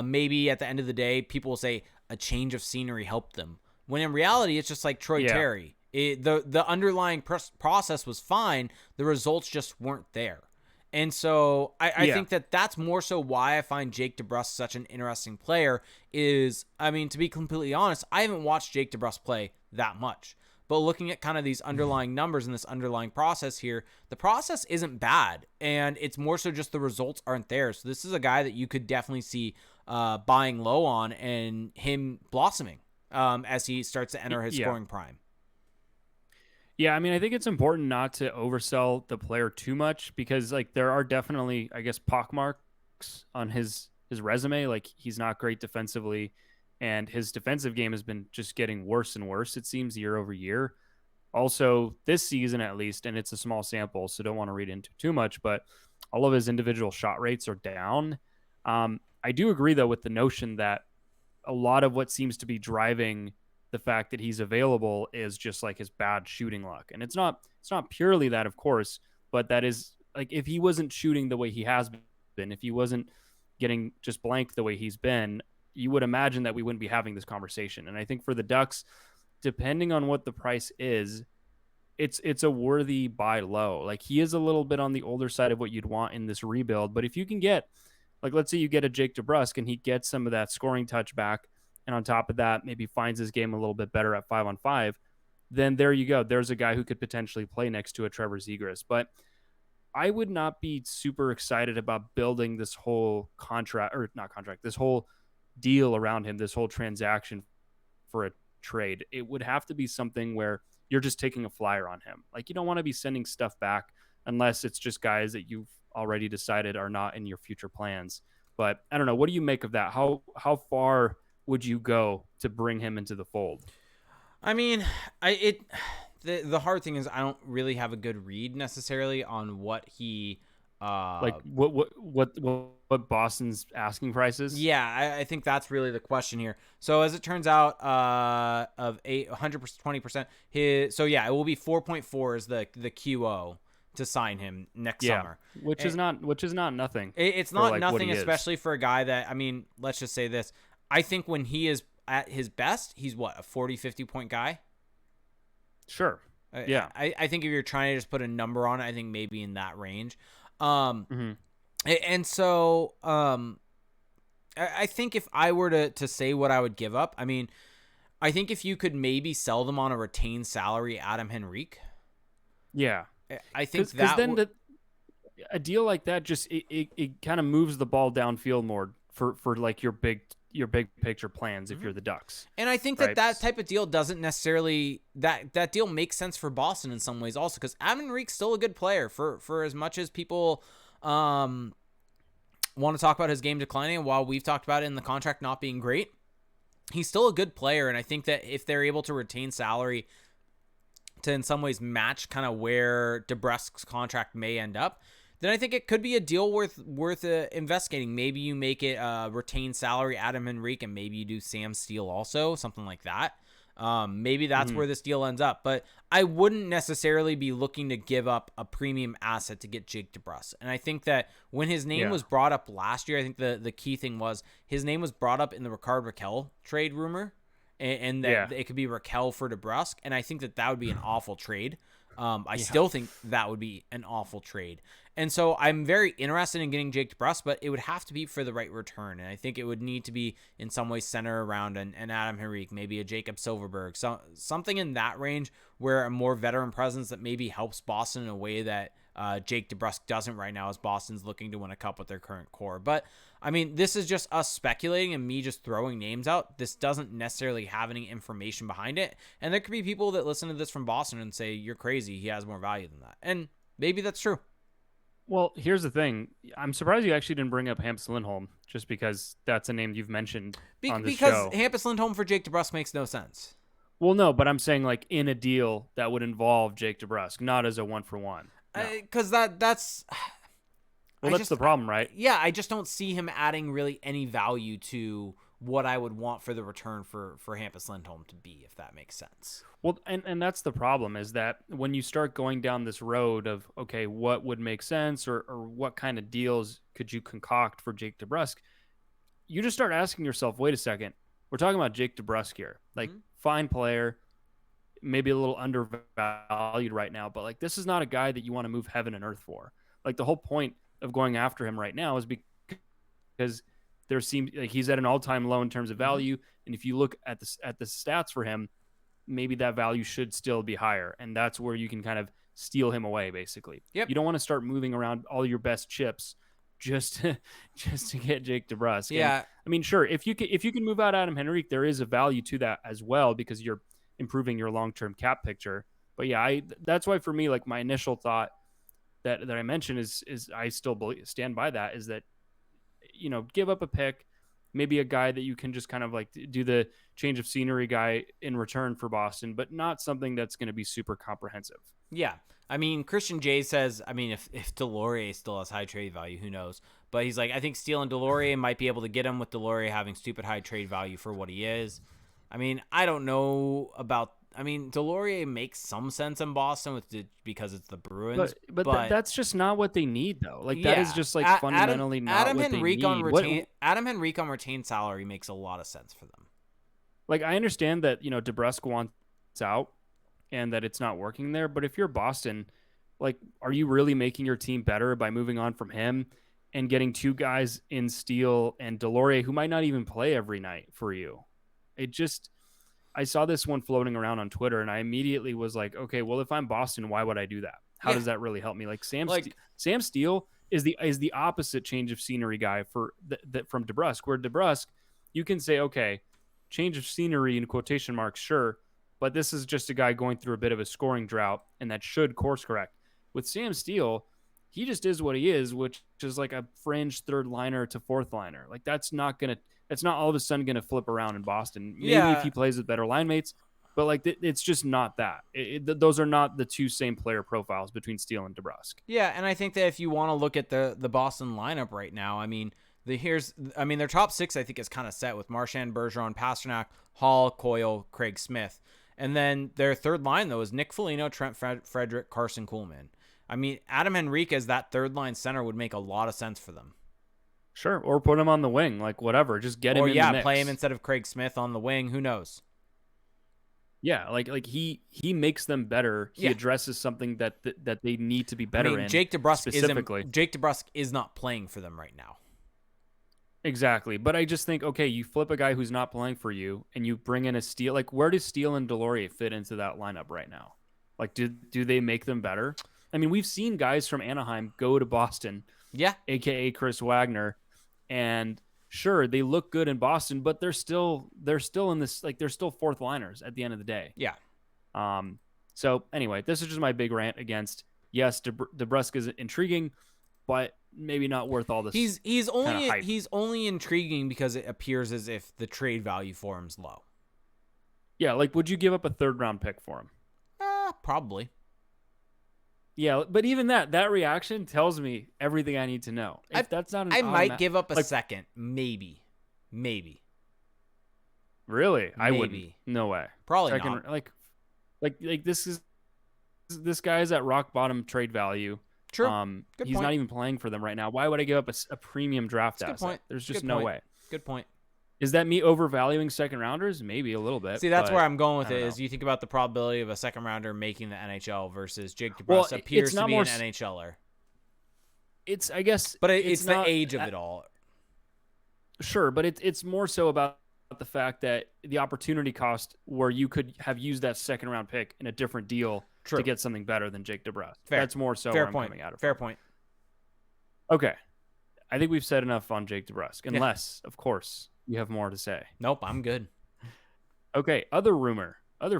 maybe at the end of the day, people will say a change of scenery helped them. When in reality, it's just like Troy Terry. The underlying process was fine. The results just weren't there. And so I think that that's more so why I find Jake DeBrusk such an interesting player is, I mean, to be completely honest, I haven't watched Jake DeBrusk play that much. But looking at kind of these underlying numbers and this underlying process here, the process isn't bad. And it's more so just the results aren't there. So this is a guy that you could definitely see buying low on and him blossoming as he starts to enter his scoring prime. Yeah, I mean, I think it's important not to oversell the player too much because, like, there are definitely, I guess, pockmarks on his resume. Like, he's not great defensively, and his defensive game has been just getting worse and worse, it seems, year over year. Also, this season at least, and it's a small sample, so don't want to read into too much, but all of his individual shot rates are down. I do agree, though, with the notion that a lot of what seems to be driving the fact that he's available is just like his bad shooting luck. And it's not purely that, of course, but that is, like, if he wasn't shooting the way he has been, if he wasn't getting just blank the way he's been, you would imagine that we wouldn't be having this conversation. And I think for the Ducks, depending on what the price is, it's a worthy buy low. Like, he is a little bit on the older side of what you'd want in this rebuild, but if you can get, like, let's say you get a Jake DeBrusk and he gets some of that scoring touch back, and on top of that, maybe finds his game a little bit better at 5-on-5, then there you go. There's a guy who could potentially play next to a Trevor Zegras. But I would not be super excited about building this whole contract, or not contract, this whole deal around him, this whole transaction for a trade. It would have to be something where you're just taking a flyer on him. Like, you don't want to be sending stuff back unless it's just guys that you've already decided are not in your future plans. But I don't know. What do you make of that? How far would you go to bring him into the fold? I mean, the hard thing is I don't really have a good read necessarily on what he Like what Boston's asking prices? yeah, I think that's really the question here. So as it turns out, of 120%, so yeah, it will be 4.4 is the QO to sign him next Yeah, summer. which is not nothing It's for not like what nothing, he is. especially for a guy that, I mean, let's just say this. I think when he is at his best, he's what, a 40, 50 point guy? Sure. Yeah. I think if you're trying to just put a number on it, I think maybe in that range. Hmm. And so I think if I were to say what I would give up, I mean, I think if you could maybe sell them on a retained salary, Adam Henrique, Yeah. I think Because that then a deal like that just it kind of moves the ball downfield more for like your big picture plans if you're the Ducks. and I think Right. that type of deal doesn't necessarily that deal makes sense for Boston in some ways also because Adam Henrique's still a good player for as much as people want to talk about his game declining. And while we've talked about it in the contract not being great, he's still a good player, and I think that if they're able to retain salary to in some ways match kind of where DeBrusk's contract may end up, then I think it could be a deal worth investigating. Maybe you make it retain salary Adam Henrique, and maybe you do Sam Steele also, something like that. Maybe that's where this deal ends up. But I wouldn't necessarily be looking to give up a premium asset to get Jake DeBrusk. And I think that when his name was brought up last year, I think the key thing was his name was brought up in the Rickard Rakell trade rumor, and that it could be Rakell for DeBrusk. And I think that would be an awful trade. I still think that would be an awful trade. And so I'm very interested in getting Jake DeBrusk, but it would have to be for the right return. And I think it would need to be in some way center around an Adam Henrique, maybe a Jacob Silverberg, something in that range where a more veteran presence that maybe helps Boston in a way that Jake DeBrusk doesn't right now as Boston's looking to win a cup with their current core. But, I mean, this is just us speculating and me just throwing names out. This doesn't necessarily have any information behind it. And there could be people that listen to this from Boston and say, you're crazy, he has more value than that. And maybe that's true. Well, here's the thing. I'm surprised you actually didn't bring up Hampus Lindholm, just because that's a name you've mentioned on this show. Because Hampus Lindholm for Jake DeBrusk makes no sense. Well, no, but I'm saying like in a deal that would involve Jake DeBrusk, not as a 1-for-1. Because that's... Well, that's the problem, right? Yeah, I just don't see him adding really any value to what I would want for the return for Hampus Lindholm to be, if that makes sense. Well, and that's the problem, is that when you start going down this road of, okay, what would make sense or what kind of deals could you concoct for Jake DeBrusk, you just start asking yourself, wait a second, we're talking about Jake DeBrusk here. Like, fine player, maybe a little undervalued right now, but like this is not a guy that you want to move heaven and earth for. Like the whole point of going after him right now is because there seems like he's at an all-time low in terms of value, and if you look at the stats for him, maybe that value should still be higher, and that's where you can kind of steal him away. Basically, you don't want to start moving around all your best chips just to get Jake DeBrusk. Yeah, and, I mean, sure, if you can move out Adam Henrique, there is a value to that as well because you're improving your long-term cap picture. But yeah, that's why for me, like my initial thought that I mentioned is I still stand by that, is that, you know, give up a pick, maybe a guy that you can just kind of like do the change of scenery guy in return for Boston, but not something that's going to be super comprehensive. Yeah. I mean, Christian J says, I mean, if Delorier still has high trade value, who knows? But he's like, I think Steele and Delorier might be able to get him with Delorier having stupid high trade value for what he is. I mean, I don't know about. I mean, Delorier makes some sense in Boston because it's the Bruins, but that's just not what they need, though. Like that is just like fundamentally not what they need. Adam Henrique on retained salary makes a lot of sense for them. Like I understand that, you know, DeBrusk wants out and that it's not working there, but if you're Boston, like, are you really making your team better by moving on from him and getting two guys in Steele and Delorier who might not even play every night for you? I saw this one floating around on Twitter and I immediately was like, okay, well, if I'm Boston, why would I do that? how does that really help me? Like Sam Steele is the opposite change of scenery guy for from DeBrusk, where DeBrusk, you can say, okay, change of scenery in quotation marks, sure, but this is just a guy going through a bit of a scoring drought, and that should course correct. With Sam Steele, he just is what he is, which is like a fringe third liner to fourth liner. Like that's not all of a sudden gonna flip around in Boston. Maybe if he plays with better line mates, but like it's just not that. Those are not the two same player profiles between Steele and DeBrusk. Yeah, and I think that if you want to look at the Boston lineup right now, I mean, their top six I think is kind of set with Marchand, Bergeron, Pasternak, Hall, Coyle, Craig Smith. And then their third line, though, is Nick Foligno, Trent Frederick, Carson Kuhlman. I mean, Adam Henrique as that third line center would make a lot of sense for them. Sure, or put him on the wing, like whatever. Just get him in the mix. Play him instead of Craig Smith on the wing. Who knows? Yeah, like he makes them better. He addresses something that they need to be better in. Jake DeBrusk is not playing for them right now. Exactly. But I just think, okay, you flip a guy who's not playing for you and you bring in a Steele. Like, where does Steele and Deslauriers fit into that lineup right now? Like, do they make them better? I mean, we've seen guys from Anaheim go to Boston, a.k.a. Chris Wagner, and sure, they look good in Boston, but they're still in this, like, they're still fourth liners at the end of the day. Yeah. So anyway, this is just my big rant against, yes, DeBrusk is intriguing, but maybe not worth all this. He's only intriguing because it appears as if the trade value for him's low. Yeah, like would you give up a third round pick for him? Probably. Yeah, but even that reaction tells me everything I need to know. If that's not, I might give up a second, maybe. Really, I wouldn't. No way. Probably not. Like this guy's at rock bottom trade value. True. He's not even playing for them right now. Why would I give up a premium draft asset? Point. There's just no way. Good point. Is that me overvaluing second rounders? Maybe a little bit. See, that's where I'm going with it. Is you think about the probability of a second rounder making the NHL versus Jake DeBrusk appears to be an NHLer. It's, I guess, but it's the age of it all. Sure, but it's more so about the fact that the opportunity cost where you could have used that second round pick in a different deal to get something better than Jake DeBrusk. That's more so where I'm coming out of. Fair point. Okay. I think we've said enough on Jake DeBrusk, unless, of course, you have more to say. Nope, I'm good. Okay, other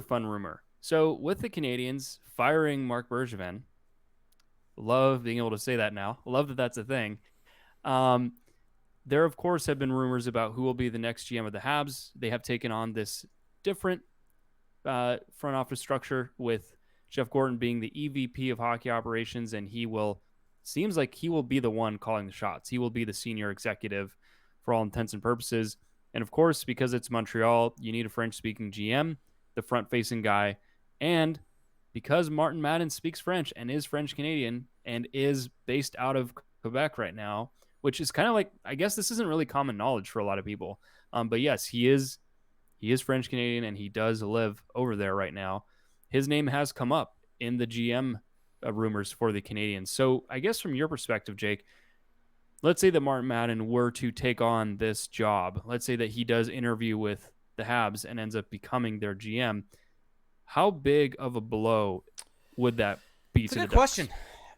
fun rumor. So with the Canadiens firing Marc Bergevin, love being able to say that now. Love that that's a thing. There, of course, have been rumors about who will be the next GM of the Habs. They have taken on this different front office structure with Jeff Gorton being the EVP of hockey operations, and seems like he will be the one calling the shots. He will be the senior executive for all intents and purposes. And of course, because it's Montreal, you need a French-speaking GM, the front-facing guy. And because Martin Madden speaks French and is French-Canadian and is based out of Quebec right now, which is kind of like, I guess this isn't really common knowledge for a lot of people. But yes, he is French-Canadian and he does live over there right now. His name has come up in the GM rumors for the Canadiens. So I guess from your perspective, Jake, let's say that Martin Madden were to take on this job. Let's say that he does interview with the Habs and ends up becoming their GM. How big of a blow would that be to the Ducks? Good question.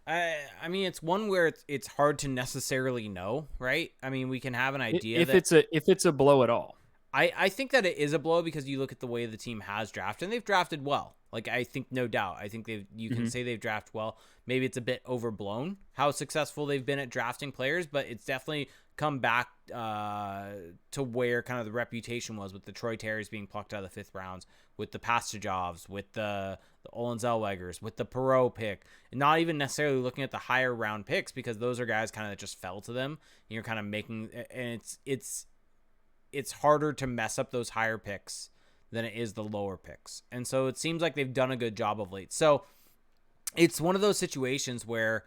I mean, it's one where it's hard to necessarily know, right? I mean, we can have an idea if it's a blow at all. I think that it is a blow because you look at the way the team has drafted, and they've drafted well. Like, I think, no doubt. I think you can say they've drafted well. Maybe it's a bit overblown how successful they've been at drafting players, but it's definitely come back to where kind of the reputation was with the Troy Terrys being plucked out of the 5th rounds, with the Pastajovs, with the Olin Zellwegers, with the Perreault pick, and not even necessarily looking at the higher round picks because those are guys kind of that just fell to them. And you're kind of making, and it's harder to mess up those higher picks than it is the lower picks. And so it seems like they've done a good job of late. So it's one of those situations where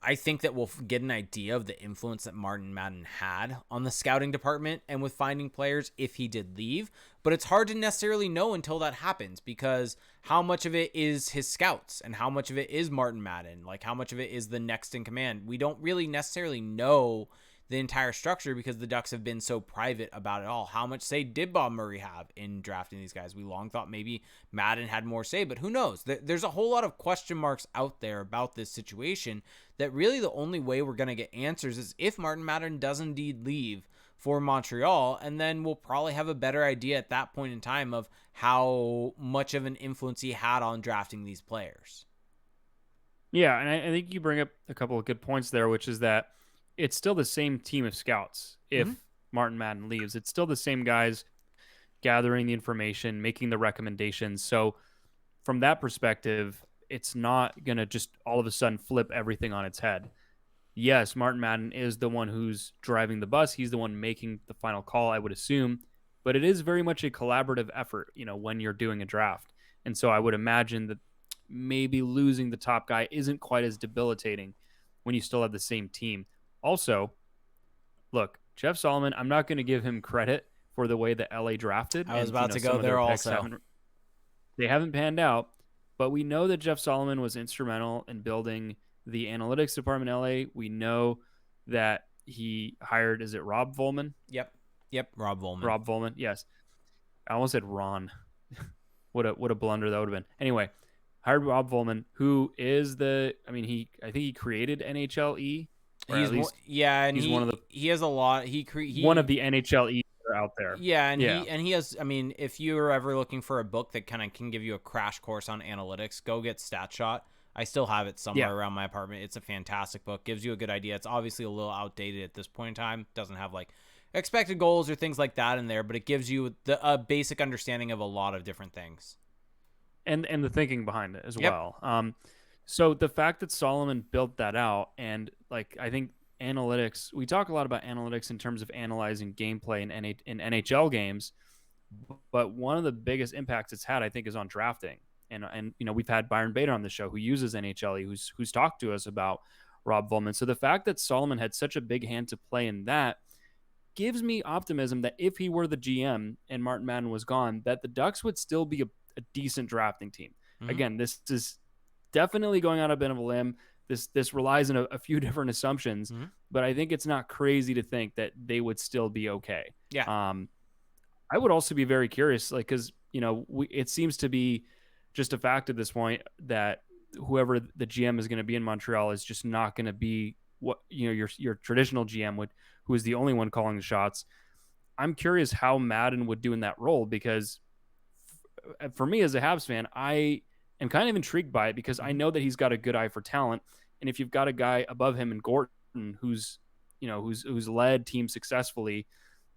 I think that we'll get an idea of the influence that Martin Madden had on the scouting department and with finding players if he did leave. But it's hard to necessarily know until that happens because how much of it is his scouts and how much of it is Martin Madden? Like how much of it is the next in command? We don't really necessarily know the entire structure because the Ducks have been so private about it all. How much say did Bob Murray have in drafting these guys? We long thought maybe Madden had more say, but who knows? There's a whole lot of question marks out there about this situation that really the only way we're going to get answers is if Martin Madden does indeed leave for Montreal, and then we'll probably have a better idea at that point in time of how much of an influence he had on drafting these players. Yeah, and I think you bring up a couple of good points there, which is that it's still the same team of scouts if Martin Madden leaves. It's still the same guys gathering the information, making the recommendations. So from that perspective, it's not going to just all of a sudden flip everything on its head. Yes, Martin Madden is the one who's driving the bus. He's the one making the final call, I would assume. But it is very much a collaborative effort, when you're doing a draft. And so I would imagine that maybe losing the top guy isn't quite as debilitating when you still have the same team. Also, look, Jeff Solomon, I'm not going to give him credit for the way that LA drafted. I was about to go there also. They haven't panned out, but we know that Jeff Solomon was instrumental in building the analytics department in LA. We know that he hired, is it Rob Volman? Yep, Rob Volman. Rob Volman, yes. I almost said Ron. What a blunder that would have been. Anyway, hired Rob Volman, who is I think he created NHLE. He has a lot. One of the NHLE out there. Yeah, he has. I mean, if you're ever looking for a book that kind of can give you a crash course on analytics, go get StatShot. I still have it somewhere around my apartment. It's a fantastic book. Gives you a good idea. It's obviously a little outdated at this point in time. Doesn't have like expected goals or things like that in there, but it gives you a basic understanding of a lot of different things. And the thinking behind it as well. So the fact that Solomon built that out, and like I think analytics, we talk a lot about analytics in terms of analyzing gameplay in NHL games, but one of the biggest impacts it's had, I think, is on drafting. And we've had Byron Bader on the show who uses NHLE, who's talked to us about Rob Volman. So the fact that Solomon had such a big hand to play in that gives me optimism that if he were the GM and Martin Madden was gone, that the Ducks would still be a decent drafting team. Again, this is definitely going on a bit of a limb. This relies on a few different assumptions, but I think it's not crazy to think that they would still be okay. Yeah. I would also be very curious, like, because it seems to be just a fact at this point that whoever the GM is going to be in Montreal is just not going to be what your traditional GM who is the only one calling the shots. I'm curious how Madden would do in that role, because for me as a Habs fan, I am kind of intrigued by it because I know that he's got a good eye for talent, and if you've got a guy above him in Gorton who's led teams successfully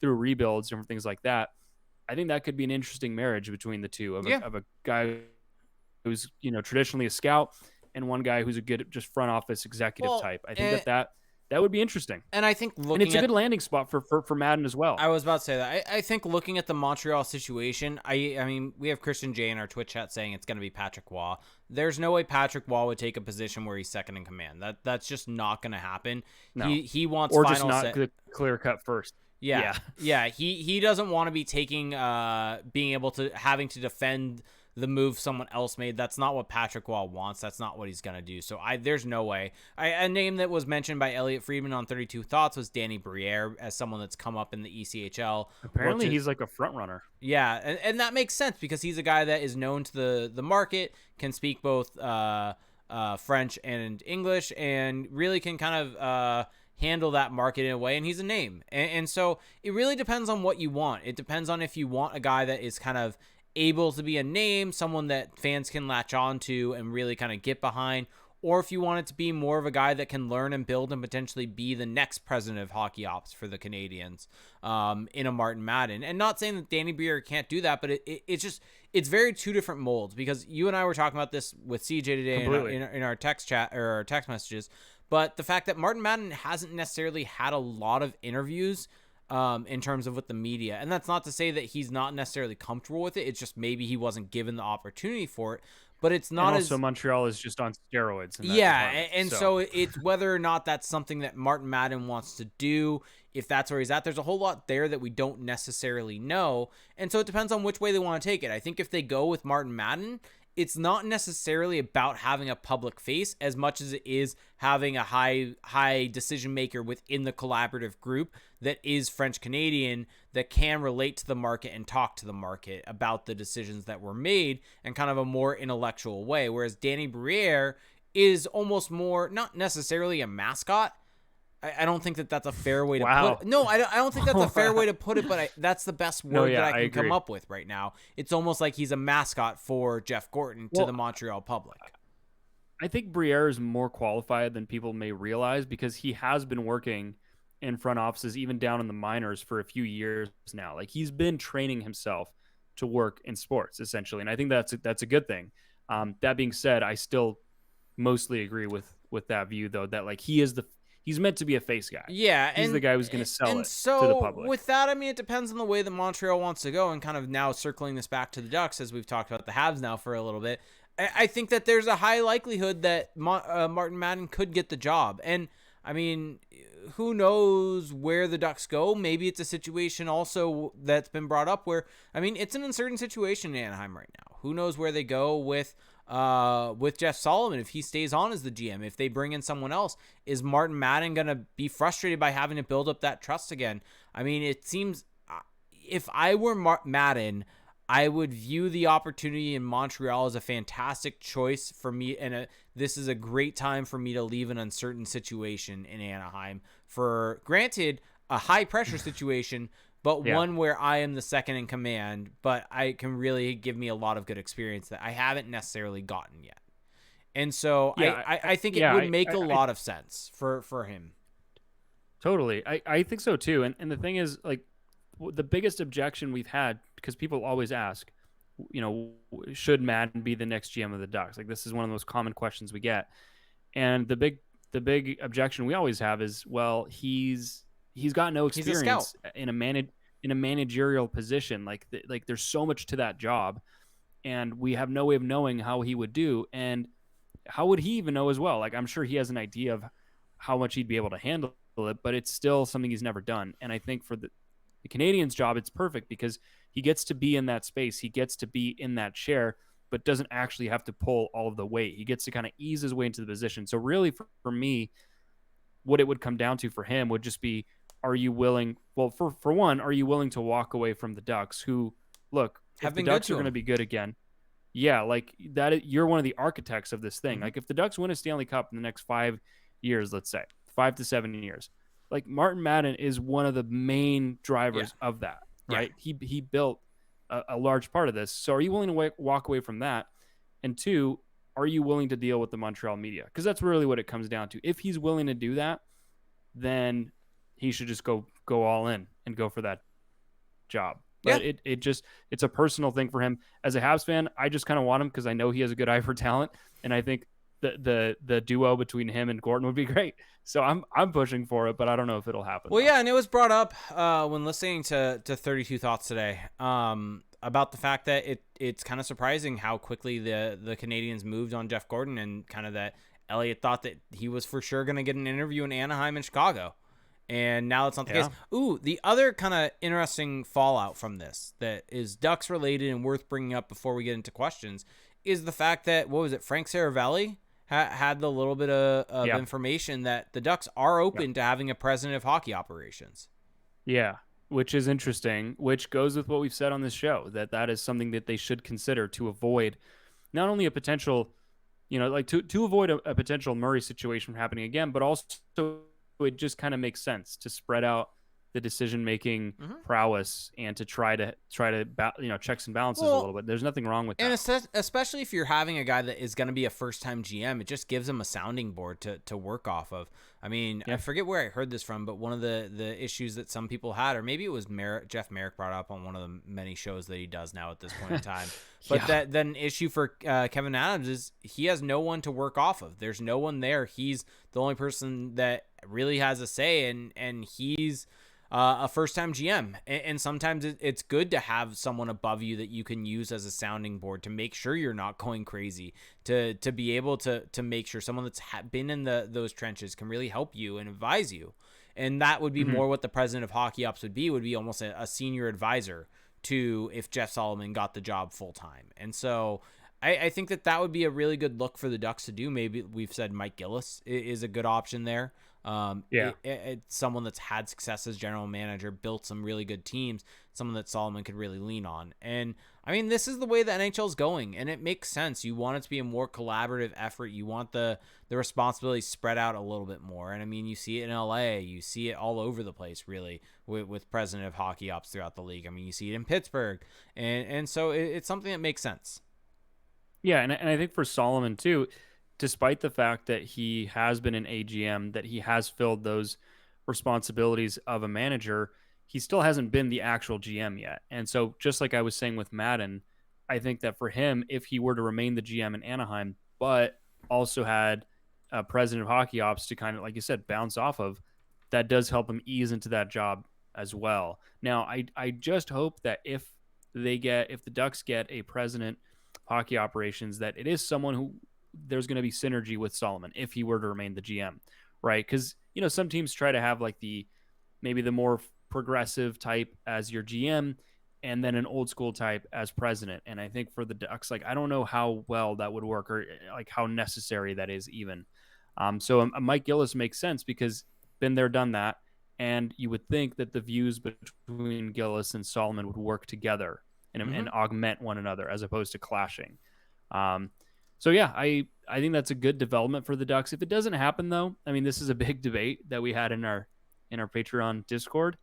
through rebuilds and things like that, I think that could be an interesting marriage between the two of a guy who's traditionally a scout and one guy who's a good just front office executive type. I think that would be interesting. And I think it's a good landing spot for Madden as well. I was about to say that. I think looking at the Montreal situation, I mean, we have Christian J in our Twitch chat saying it's going to be Patrick Waugh. There's no way Patrick Waugh would take a position where he's second in command. That's just not going to happen. No. He wants or final just not clear cut first. Yeah. He doesn't want to be taking having to defend the move someone else made. That's not what Patrick Waugh wants. That's not what he's going to do. So there's no way. A name that was mentioned by Elliot Friedman on 32 Thoughts was Danny Briere as someone that's come up in the ECHL. Apparently he's like a front runner. Yeah, and that makes sense because he's a guy that is known to the market, can speak both French and English, and really can kind of handle that market in a way, and he's a name. And so it really depends on what you want. It depends on if you want a guy that is kind of able to be a name, someone that fans can latch on to and really kind of get behind, or if you want it to be more of a guy that can learn and build and potentially be the next president of hockey ops for the Canadiens in a Martin Madden. And not saying that Danny Briere can't do that, but it's very two different molds, because you and I were talking about this with CJ today in our text chat or our text messages. But the fact that Martin Madden hasn't necessarily had a lot of interviews in terms of with the media. And that's not to say that he's not necessarily comfortable with it. It's just maybe he wasn't given the opportunity for it. But it's not also Montreal is just on steroids. So it's whether or not that's something that Martin Madden wants to do. If that's where he's at, there's a whole lot there that we don't necessarily know. And so it depends on which way they want to take it. I think if they go with Martin Madden it's not necessarily about having a public face as much as it is having a high decision maker within the collaborative group that is French Canadian, that can relate to the market and talk to the market about the decisions that were made in kind of a more intellectual way. Whereas Danny Briere is almost more, not necessarily a mascot. I don't think that that's a fair way to put it. No, I don't think that's a fair way to put it, but that's the best word that I can come up with right now. It's almost like he's a mascot for Jeff Gorton to the Montreal public. I think Briere is more qualified than people may realize because he has been working in front offices, even down in the minors, for a few years now. Like, he's been training himself to work in sports, essentially. And I think that's a good thing. That being said, I still mostly agree with that view, though, that like he's meant to be a face guy. Yeah, he's the guy who's going to sell it so to the public. With that, I mean, it depends on the way that Montreal wants to go, and kind of now circling this back to the Ducks, as we've talked about the Habs now for a little bit. I think that there's a high likelihood that Martin Madden could get the job. And, I mean, who knows where the Ducks go? Maybe it's a situation also that's been brought up where, I mean, it's an uncertain situation in Anaheim right now. Who knows where they go with Jeff Solomon if he stays on as the GM. If they bring in someone else, is Martin Madden going to be frustrated by having to build up that trust again? I mean, it seems if I were Madden, I would view the opportunity in Montreal as a fantastic choice for me, and this is a great time for me to leave an uncertain situation in Anaheim for, granted, a high-pressure situation, but one where I am the second in command, but I can really give me a lot of good experience that I haven't necessarily gotten yet. And so I think it would make a lot of sense for him. Totally. I think so too. And the thing is, like, the biggest objection we've had, because people always ask, should Madden be the next GM of the Ducks? Like, this is one of the most common questions we get. And the big objection we always have is, well, he's got no experience in a managerial position. Like there's so much to that job, and we have no way of knowing how he would do. And how would he even know as well? Like, I'm sure he has an idea of how much he'd be able to handle it, but it's still something he's never done. And I think for the Canadiens job, it's perfect because he gets to be in that space. He gets to be in that chair, but doesn't actually have to pull all of the weight. He gets to kind of ease his way into the position. So really for me, what it would come down to for him would just be, are you willing, well, for one, are you willing to walk away from the Ducks who, look, if the Ducks are going to be good again, like that, you're one of the architects of this thing. Mm-hmm. Like, if the Ducks win a Stanley Cup in the next 5 years, let's say 5 to 7 years, like, Martin Madden is one of the main drivers of that, right? Yeah. He built a large part of this. So are you willing to walk away from that? And two, are you willing to deal with the Montreal media? Because that's really what it comes down to. If he's willing to do that, then he should just go all in and go for that job. But it's a personal thing for him. As a Habs fan, I just kind of want him because I know he has a good eye for talent, and I think the duo between him and Gorton would be great. So I'm pushing for it, but I don't know if it'll happen. Well, yeah, and it was brought up when listening to 32 Thoughts today about the fact that it's kind of surprising how quickly the Canadiens moved on Jeff Gorton, and kind of that Elliott thought that he was for sure going to get an interview in Anaheim and Chicago. And now it's not the case. Ooh, the other kind of interesting fallout from this that is Ducks related and worth bringing up before we get into questions is the fact that, Frank Saravelli had the little bit of information that the Ducks are open to having a president of hockey operations. Yeah, which is interesting, which goes with what we've said on this show, that is something that they should consider to avoid not only a potential, to avoid a potential Murray situation from happening again, but also it just kind of makes sense to spread out the decision-making prowess and to try to checks and balances a little bit. There's nothing wrong with that. And especially if you're having a guy that is going to be a first-time GM, it just gives him a sounding board to work off of. I mean, I forget where I heard this from, but one of the issues that some people had, or maybe it was Jeff Merrick brought up on one of the many shows that he does now at this point in time. But that an issue for Kevyn Adams is he has no one to work off of. There's no one there. He's the only person that really has a say, and he's a first-time GM. And sometimes it's good to have someone above you that you can use as a sounding board to make sure you're not going crazy, to be able to make sure someone that's been in those trenches can really help you and advise you. And that would be more what the president of hockey ops would be almost a senior advisor to if Jeff Solomon got the job full-time. And so I think that would be a really good look for the Ducks to do. Maybe we've said Mike Gillis is a good option there. Yeah. It's someone that's had success as general manager, built some really good teams, someone that Solomon could really lean on. And I mean, this is the way the NHL is going, and it makes sense. You want it to be a more collaborative effort. You want the responsibility spread out a little bit more. And I mean, you see it in LA, you see it all over the place, really, with president of hockey ops throughout the league. I mean, you see it in Pittsburgh, and so it's something that makes sense. Yeah, and I think for Solomon too, despite the fact that he has been an AGM, that he has filled those responsibilities of a manager, he still hasn't been the actual GM yet. And so, just like I was saying with Madden, I think that for him, if he were to remain the GM in Anaheim, but also had a president of hockey ops to kind of, like you said, bounce off of, that does help him ease into that job as well. Now, I just hope that if the Ducks get a president hockey operations, that it is someone who there's going to be synergy with Solomon if he were to remain the GM, right? Because some teams try to have like maybe the more progressive type as your GM, and then an old school type as president. And I think for the Ducks, like I don't know how well that would work, or like how necessary that is even. So Mike Gillis makes sense because been there, done that, and you would think that the views between Gillis and Solomon would work together and augment one another as opposed to clashing. So yeah, I think that's a good development for the Ducks. If it doesn't happen though, I mean, this is a big debate that we had in our Patreon Discord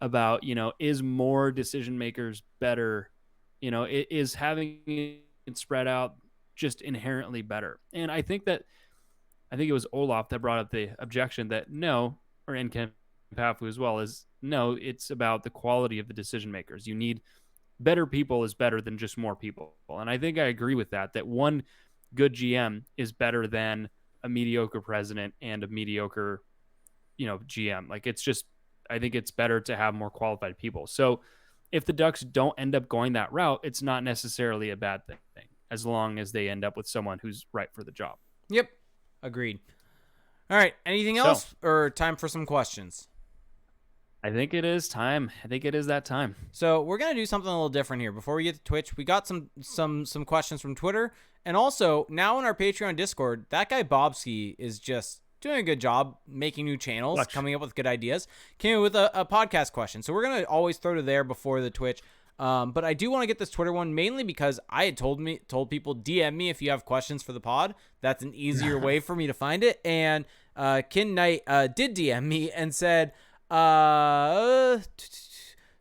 about, is more decision makers better? Is having it spread out just inherently better? And I think it was Olaf that brought up the objection that no, or in Ken Pafu as well, is no, it's about the quality of the decision makers. You need better people is better than just more people. And I think I agree with that one good GM is better than a mediocre president and a mediocre, GM. Like I think it's better to have more qualified people. So if the Ducks don't end up going that route, it's not necessarily a bad thing as long as they end up with someone who's right for the job. Yep. Agreed. All right. Anything else or time for some questions? I think it is time. I think it is that time. So we're gonna do something a little different here. Before we get to Twitch, we got some questions from Twitter, and also now in our Patreon Discord, that guy Bobski is just doing a good job making new channels, coming up with good ideas. Came in with a podcast question, so we're gonna always throw to there before the Twitch. But I do want to get this Twitter one mainly because I had told people DM me if you have questions for the pod. That's an easier way for me to find it. And Kin Knight did DM me and said.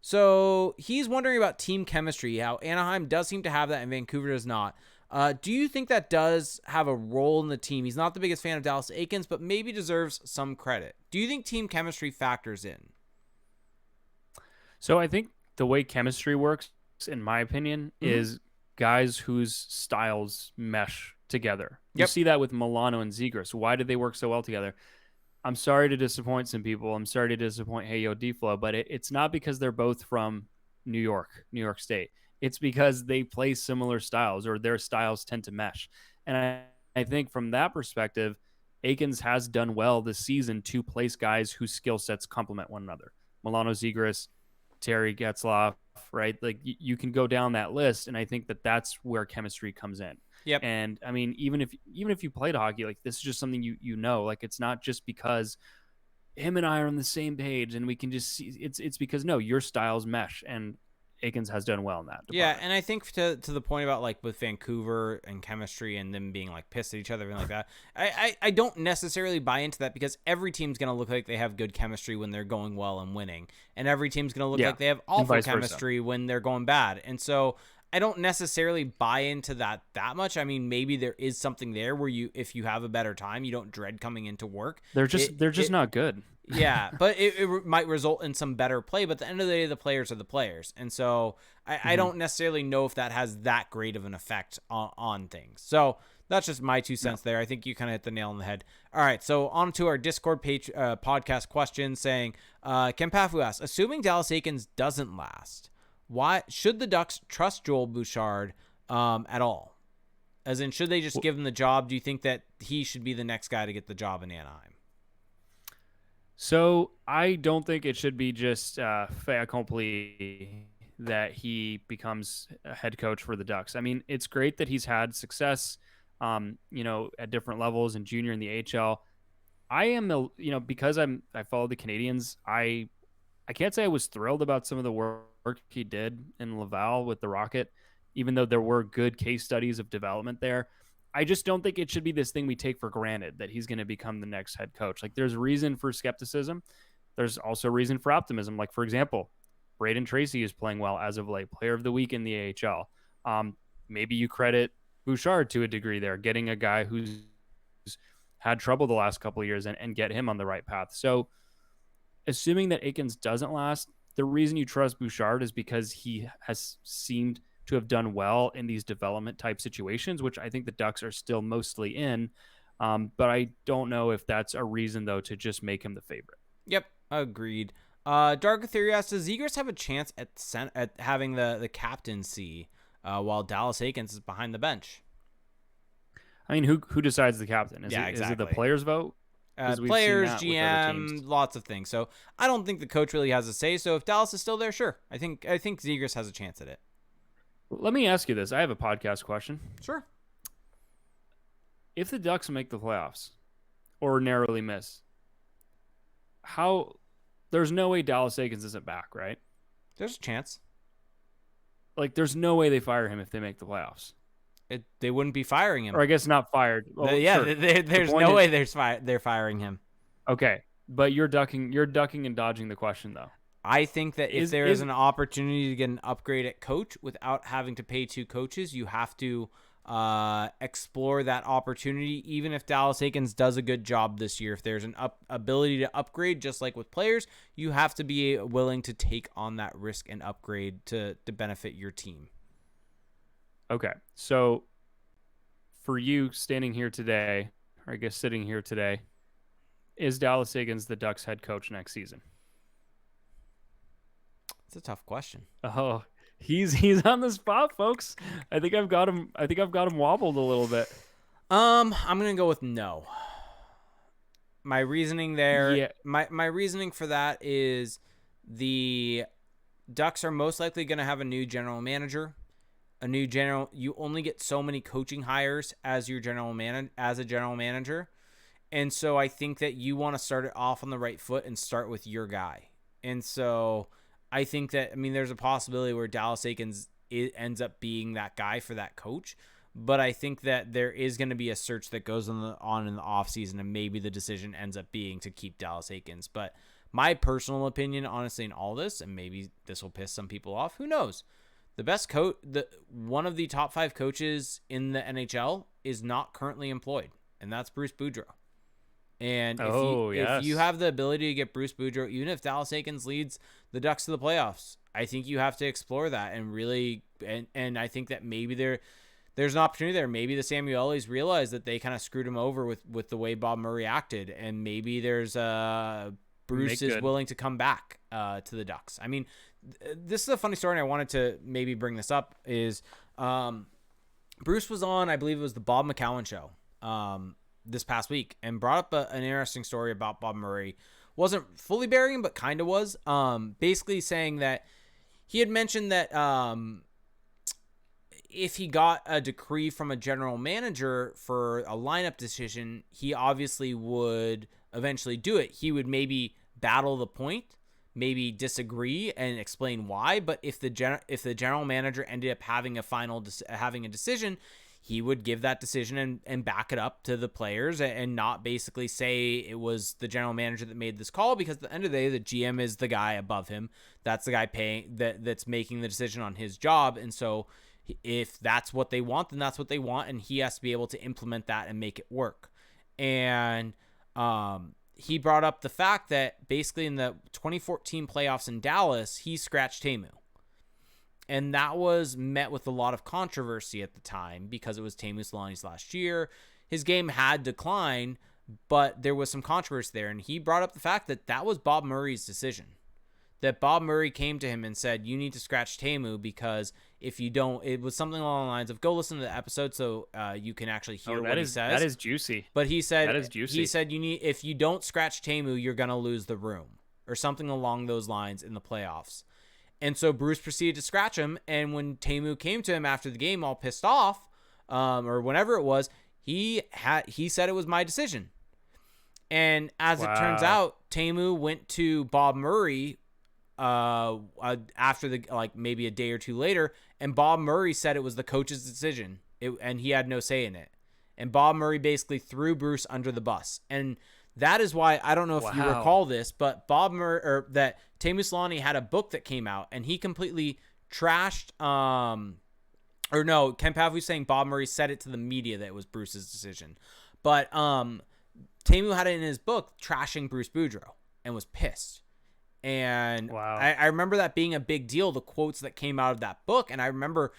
So he's wondering about team chemistry, how Anaheim does seem to have that and Vancouver does not. Do you think that does have a role in the team? He's not the biggest fan of Dallas Eakins, but maybe deserves some credit. Do you think team chemistry factors in? So I think the way chemistry works, in my opinion, is guys whose styles mesh together. You see that with Milano and Zegras. Why did they work so well together? I'm sorry to disappoint some people. I'm sorry to disappoint Heyo Diflo, but it's not because they're both from New York State. It's because they play similar styles, or their styles tend to mesh. And I think from that perspective, Eakins has done well this season to place guys whose skill sets complement one another. Milano Zegras, Terry Getzlaf, right? Like you can go down that list, and I think that's where chemistry comes in. Yep. And I mean, even if you played hockey, like this is just something you know. Like it's not just because him and I are on the same page and we can just see. It's because no, your styles mesh, and Eakins has done well in that department. Yeah, and I think to the point about like with Vancouver and chemistry and them being like pissed at each other and like that, I don't necessarily buy into that because every team's gonna look like they have good chemistry when they're going well and winning, and every team's gonna look like they have awful chemistry when they're going bad, and so. I don't necessarily buy into that much. I mean, maybe there is something there where if you have a better time, you don't dread coming into work. They're just not good. Yeah, but it might result in some better play. But at the end of the day, the players are the players. And so I don't necessarily know if that has that great of an effect on things. So that's just my 2 cents there. I think you kind of hit the nail on the head. All right, so on to our Discord page podcast question saying, Ken Pafu asks, assuming Dallas Eakins doesn't last, why should the Ducks trust Joel Bouchard at all? As in, should they just give him the job? Do you think that he should be the next guy to get the job in Anaheim? So I don't think it should be just fait accompli that he becomes a head coach for the Ducks. I mean, it's great that he's had success, at different levels and junior in the AHL. I am, because I follow the Canadiens. I can't say I was thrilled about some of the work he did in Laval with the Rocket, even though there were good case studies of development there. I just don't think it should be this thing we take for granted that he's going to become the next head coach. Like, there's reason for skepticism. There's also reason for optimism. Like, for example, Braden Tracy is playing well as of late, player of the week in the AHL. Maybe you credit Bouchard to a degree there, getting a guy who's had trouble the last couple of years and get him on the right path. So, assuming that Akins doesn't last, the reason you trust Bouchard is because he has seemed to have done well in these development type situations, which I think the Ducks are still mostly in. But I don't know if that's a reason, though, to just make him the favorite. Yep, agreed. Dark Theory asks, does Zegras have a chance at having the captaincy while Dallas Akins is behind the bench? I mean, who decides the captain? Is it the players' vote? Players, GM, lots of things. So I don't think the coach really has a say. So if Dallas is still there, sure. I think Zegras has a chance at it. Let me ask you this. I have a podcast question. Sure. If the Ducks make the playoffs or narrowly miss, there's no way Dallas Akins isn't back, right? There's a chance. Like, there's no way they fire him if they make the playoffs. They wouldn't be firing him. Or I guess not fired. Well, sure. There's no way they're firing him. Okay, but you're ducking and dodging the question, though. I think that if there is an opportunity to get an upgrade at coach without having to pay two coaches, you have to explore that opportunity. Even if Dallas Akins does a good job this year, if there's an ability to upgrade, just like with players, you have to be willing to take on that risk and upgrade to benefit your team. Okay, so for you standing here today, or I guess sitting here today, is Dallas Akins the Ducks head coach next season? It's a tough question. Oh, he's on the spot, folks. I think I've got him wobbled a little bit. I'm gonna go with no. My reasoning there, yeah. my reasoning for that is the Ducks are most likely gonna have a new general manager. You only get so many coaching hires as a general manager. And so I think that you want to start it off on the right foot and start with your guy. And so I think that, there's a possibility where Dallas Akins ends up being that guy for that coach. But I think that there is going to be a search that goes on in the offseason, and maybe the decision ends up being to keep Dallas Akins. But my personal opinion, honestly, in all this, and maybe this will piss some people off, who knows? The best coach, one of the top 5 coaches in the NHL is not currently employed, and that's Bruce Boudreau. And if you have the ability to get Bruce Boudreau, even if Dallas Akins leads the Ducks to the playoffs, I think you have to explore that and really, and I think that maybe there's an opportunity there. Maybe the Samuelis realize that they kind of screwed him over with the way Bob Murray acted, and maybe there's Bruce is willing to come back to the Ducks. This is a funny story, and I wanted to maybe bring this up, is Bruce was on, I believe it was the Bob McCowan show this past week, and brought up an interesting story about Bob Murray. Wasn't fully burying him, but kind of was. Basically saying that he had mentioned that if he got a decree from a general manager for a lineup decision, he obviously would eventually do it. He would maybe battle the point, maybe disagree and explain why, but if the general manager ended up having a decision, he would give that decision and back it up to the players, and not basically say it was the general manager that made this call, because at the end of the day, the GM is the guy above him. That's the guy paying that's making the decision on his job. And so if that's what they want, then that's what they want, and he has to be able to implement that and make it work. And he brought up the fact that basically in the 2014 playoffs in Dallas, he scratched Teemu. And that was met with a lot of controversy at the time, because it was Teemu Selanne's last year. His game had declined, but there was some controversy there. And he brought up the fact that that was Bob Murray's decision. That Bob Murray came to him and said, you need to scratch Teemu, because if you don't, it was something along the lines of, go listen to the episode so you can actually hear what he says. That is juicy. But he said, that is juicy. He said, if you don't scratch Teemu, you're going to lose the room, or something along those lines in the playoffs. And so Bruce proceeded to scratch him. And when Teemu came to him after the game, all pissed off, or whenever it was, he said it was my decision. And as it turns out, Teemu went to Bob Murray after maybe a day or two later, and Bob Murray said it was the coach's decision, and he had no say in it. And Bob Murray basically threw Bruce under the bus. And that is why, I don't know if you recall this, but that Teemu Selanne had a book that came out, and he completely trashed, Ken Pavley was saying Bob Murray said it to the media that it was Bruce's decision. But Teemu had it in his book trashing Bruce Boudreau and was pissed. And I remember that being a big deal, the quotes that came out of that book. And I remember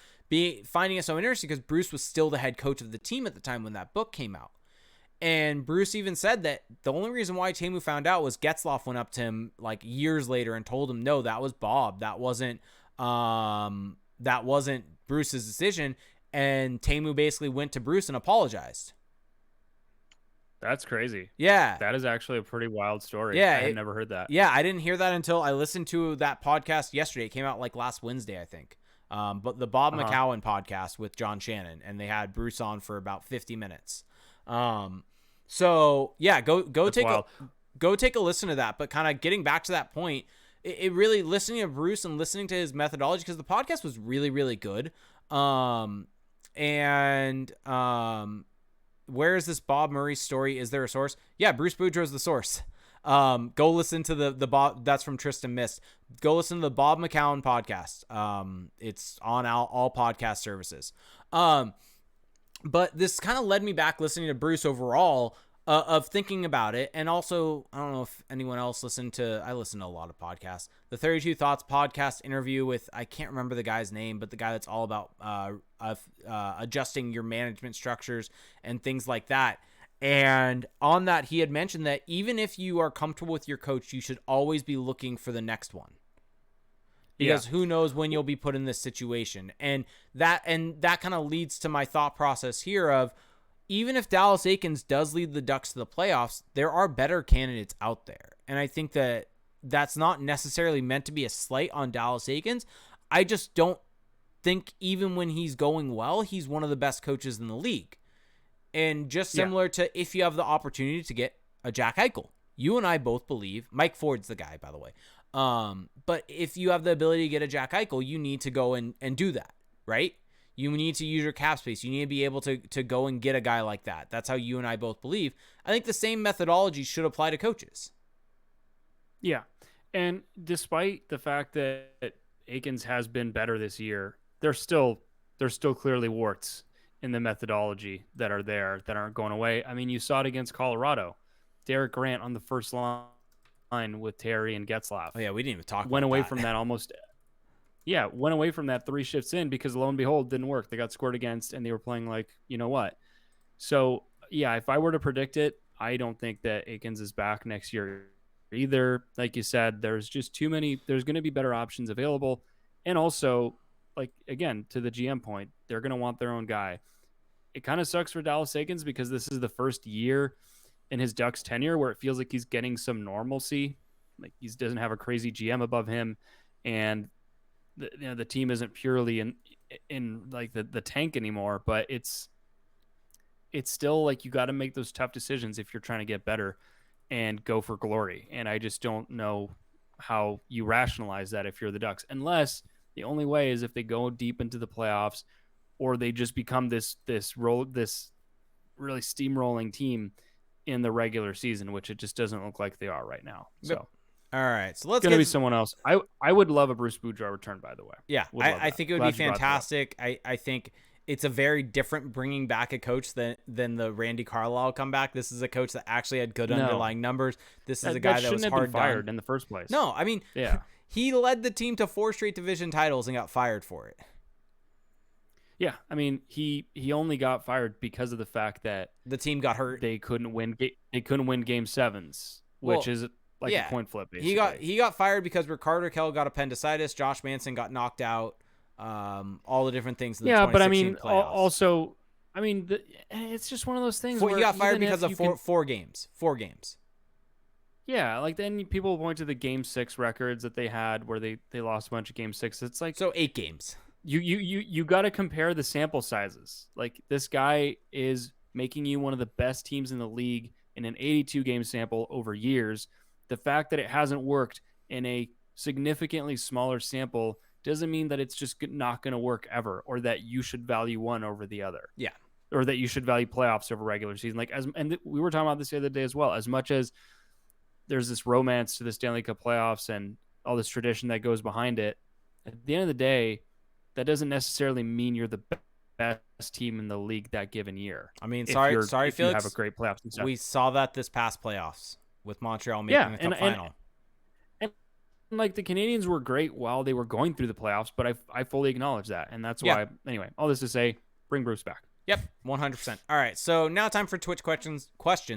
finding it so interesting because Bruce was still the head coach of the team at the time when that book came out. And Bruce even said that the only reason why Teemu found out was Getzlaf went up to him like years later and told him, no, that was Bob. That wasn't Bruce's decision. And Teemu basically went to Bruce and apologized. That's crazy. Yeah. That is actually a pretty wild story. Yeah. I had never heard that. Yeah, I didn't hear that until I listened to that podcast yesterday. It came out like last Wednesday, I think. But the Bob McCowan podcast with John Shannon, and they had Bruce on for about 50 minutes. So yeah, go take a listen to that. But kind of getting back to that point, it really, listening to Bruce and listening to his methodology, because the podcast was really, really good. Where is this Bob Murray story? Is there a source? Yeah, Bruce Boudreau's the source. Go listen to the Bob. That's from Tristan Mist. Go listen to the Bob McCowan podcast. It's on all podcast services. But this kind of led me back listening to Bruce overall, of thinking about it. And also, I don't know if anyone else I listen to a lot of podcasts. The 32 Thoughts podcast interview with, I can't remember the guy's name, but the guy that's all about adjusting your management structures and things like that. And on that, he had mentioned that even if you are comfortable with your coach, you should always be looking for the next one. Because who knows when you'll be put in this situation. And that kind of leads to my thought process here of, even if Dallas Eakins does lead the Ducks to the playoffs, there are better candidates out there. And I think that that's not necessarily meant to be a slight on Dallas Eakins. I just don't think even when he's going well, he's one of the best coaches in the league. And just similar to if you have the opportunity to get a Jack Eichel. You and I both believe, Mike Ford's the guy, by the way. But if you have the ability to get a Jack Eichel, you need to go and do that, right? You need to use your cap space. You need to be able to go and get a guy like that. That's how you and I both believe. I think the same methodology should apply to coaches. Yeah. And despite the fact that Eakins has been better this year, there's still clearly warts in the methodology that are there that aren't going away. I mean, you saw it against Colorado. Derek Grant on the first line with Terry and Getzlaf. Oh yeah, we didn't even talk about that. Went away from that almost. Yeah, went away from that 3 shifts in because lo and behold, didn't work. They got scored against and they were playing like, you know what? So yeah, if I were to predict it, I don't think that Eakins is back next year either. Like you said, there's just too many. There's going to be better options available. And also, like, again, to the GM point, they're going to want their own guy. It kind of sucks for Dallas Eakins because this is the first year in his Ducks tenure where it feels like he's getting some normalcy. Like he doesn't have a crazy GM above him, and the team isn't purely in like the tank anymore. But it's still like you got to make those tough decisions if you're trying to get better and go for glory. And I just don't know how you rationalize that if you're the Ducks, unless the only way is if they go deep into the playoffs or they just become this really steamrolling team in the regular season, which it just doesn't look like they are right now. So, all right, so let's going to be someone else. I would love a Bruce Boudreau return, by the way. Yeah, I think it would be fantastic. I think it's a very different bringing back a coach than the Randy Carlyle comeback. This is a coach that actually had good underlying numbers. This is a guy that was hard fired in the first place. No, I mean, he led the team to 4 straight division titles and got fired for it. Yeah, I mean, he only got fired because of the fact that the team got hurt. They couldn't win game 7s, which is like a coin flip. Basically, he got fired because Ricardo Kell got appendicitis. Josh Manson got knocked out. All the different things. In the but I mean, playoffs. also, I mean, it's just one of those things. He got fired because of four games. 4 games. Yeah, like then people point to the Game 6 records that they had where they lost a bunch of Game 6. It's like So 8 games. you got to compare the sample sizes. Like this guy is making you one of the best teams in the league in an 82 game sample over years. The fact that it hasn't worked in a significantly smaller sample doesn't mean that it's just not going to work ever, or that you should value one over the other. Yeah. Or that you should value playoffs over regular season. Like we were talking about this the other day as well. As much as there's this romance to the Stanley Cup playoffs and all this tradition that goes behind it, at the end of the day, that doesn't necessarily mean you're the best team in the league that given year. I mean, sorry, if Felix. you have a great playoffs and stuff. We saw that this past playoffs with Montreal making the cup final. And like the Canadiens were great while they were going through the playoffs, but I fully acknowledge that, and that's why. Anyway, all this to say, bring Bruce back. Yep, 100%. All right, so now time for Twitch questions.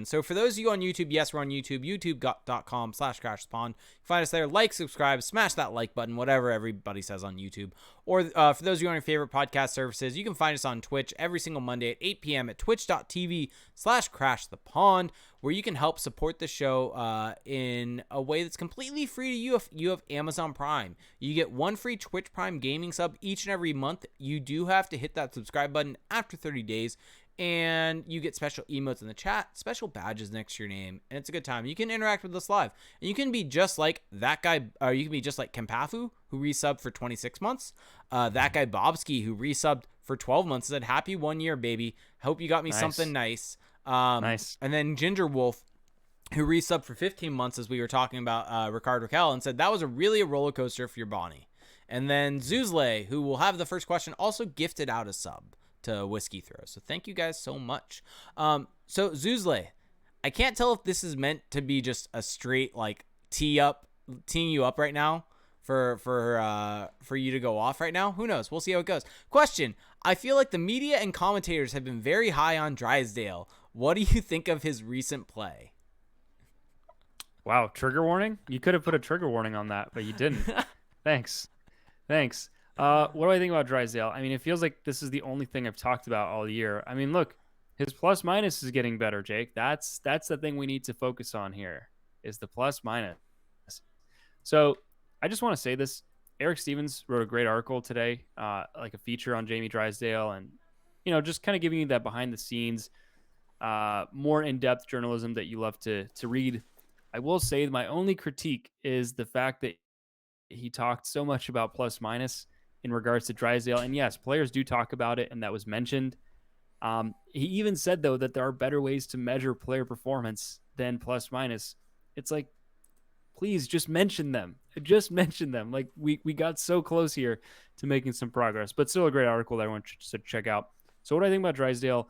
So for those of you on YouTube, yes, we're on YouTube, youtube.com/crashthepond. Find us there, like, subscribe, smash that like button, whatever everybody says on YouTube. Or for those of you on your favorite podcast services, you can find us on Twitch every single Monday at 8 p.m. at twitch.tv/crashthepond, where you can help support the show in a way that's completely free to you if you have Amazon Prime. You get one free Twitch Prime gaming sub each and every month. You do have to hit that subscribe button after 30 days, and you get special emotes in the chat, special badges next to your name, and it's a good time. You can interact with us live, and you can be just like that guy, or you can be just like Kempafu, who resubbed for 26 months, that guy Bobski, who resubbed for 12 months, said, happy 1 year, baby. Hope you got me something nice. Nice. And then Ginger Wolf, who resubbed for 15 months, as we were talking about Ricard Raquel, and said, that was really a roller coaster for your Bonnie. And then Zuzle, who will have the first question, also gifted out a sub to Whiskey Throw. So thank you guys so much. So Zuzle, I can't tell if this is meant to be just a straight like teeing you up right now for you to go off right now. Who knows? We'll see how it goes. Question: I feel like the media and commentators have been very high on Drysdale. What do you think of his recent play? Wow, trigger warning? You could have put a trigger warning on that, but you didn't. Thanks. What do I think about Drysdale? I mean, it feels like this is the only thing I've talked about all year. I mean, look, his plus minus is getting better, Jake. That's the thing we need to focus on here, is the plus minus. So I just want to say this. Eric Stevens wrote a great article today, like a feature on Jamie Drysdale, and just kind of giving you that behind the scenes, more in-depth journalism that you love to read. I will say my only critique is the fact that he talked so much about plus minus in regards to Drysdale. And yes, players do talk about it, and that was mentioned. He even said, though, that there are better ways to measure player performance than plus minus. It's like, please just mention them. Just mention them. Like we got so close here to making some progress, but still a great article that I want you to check out. So what do I think about Drysdale?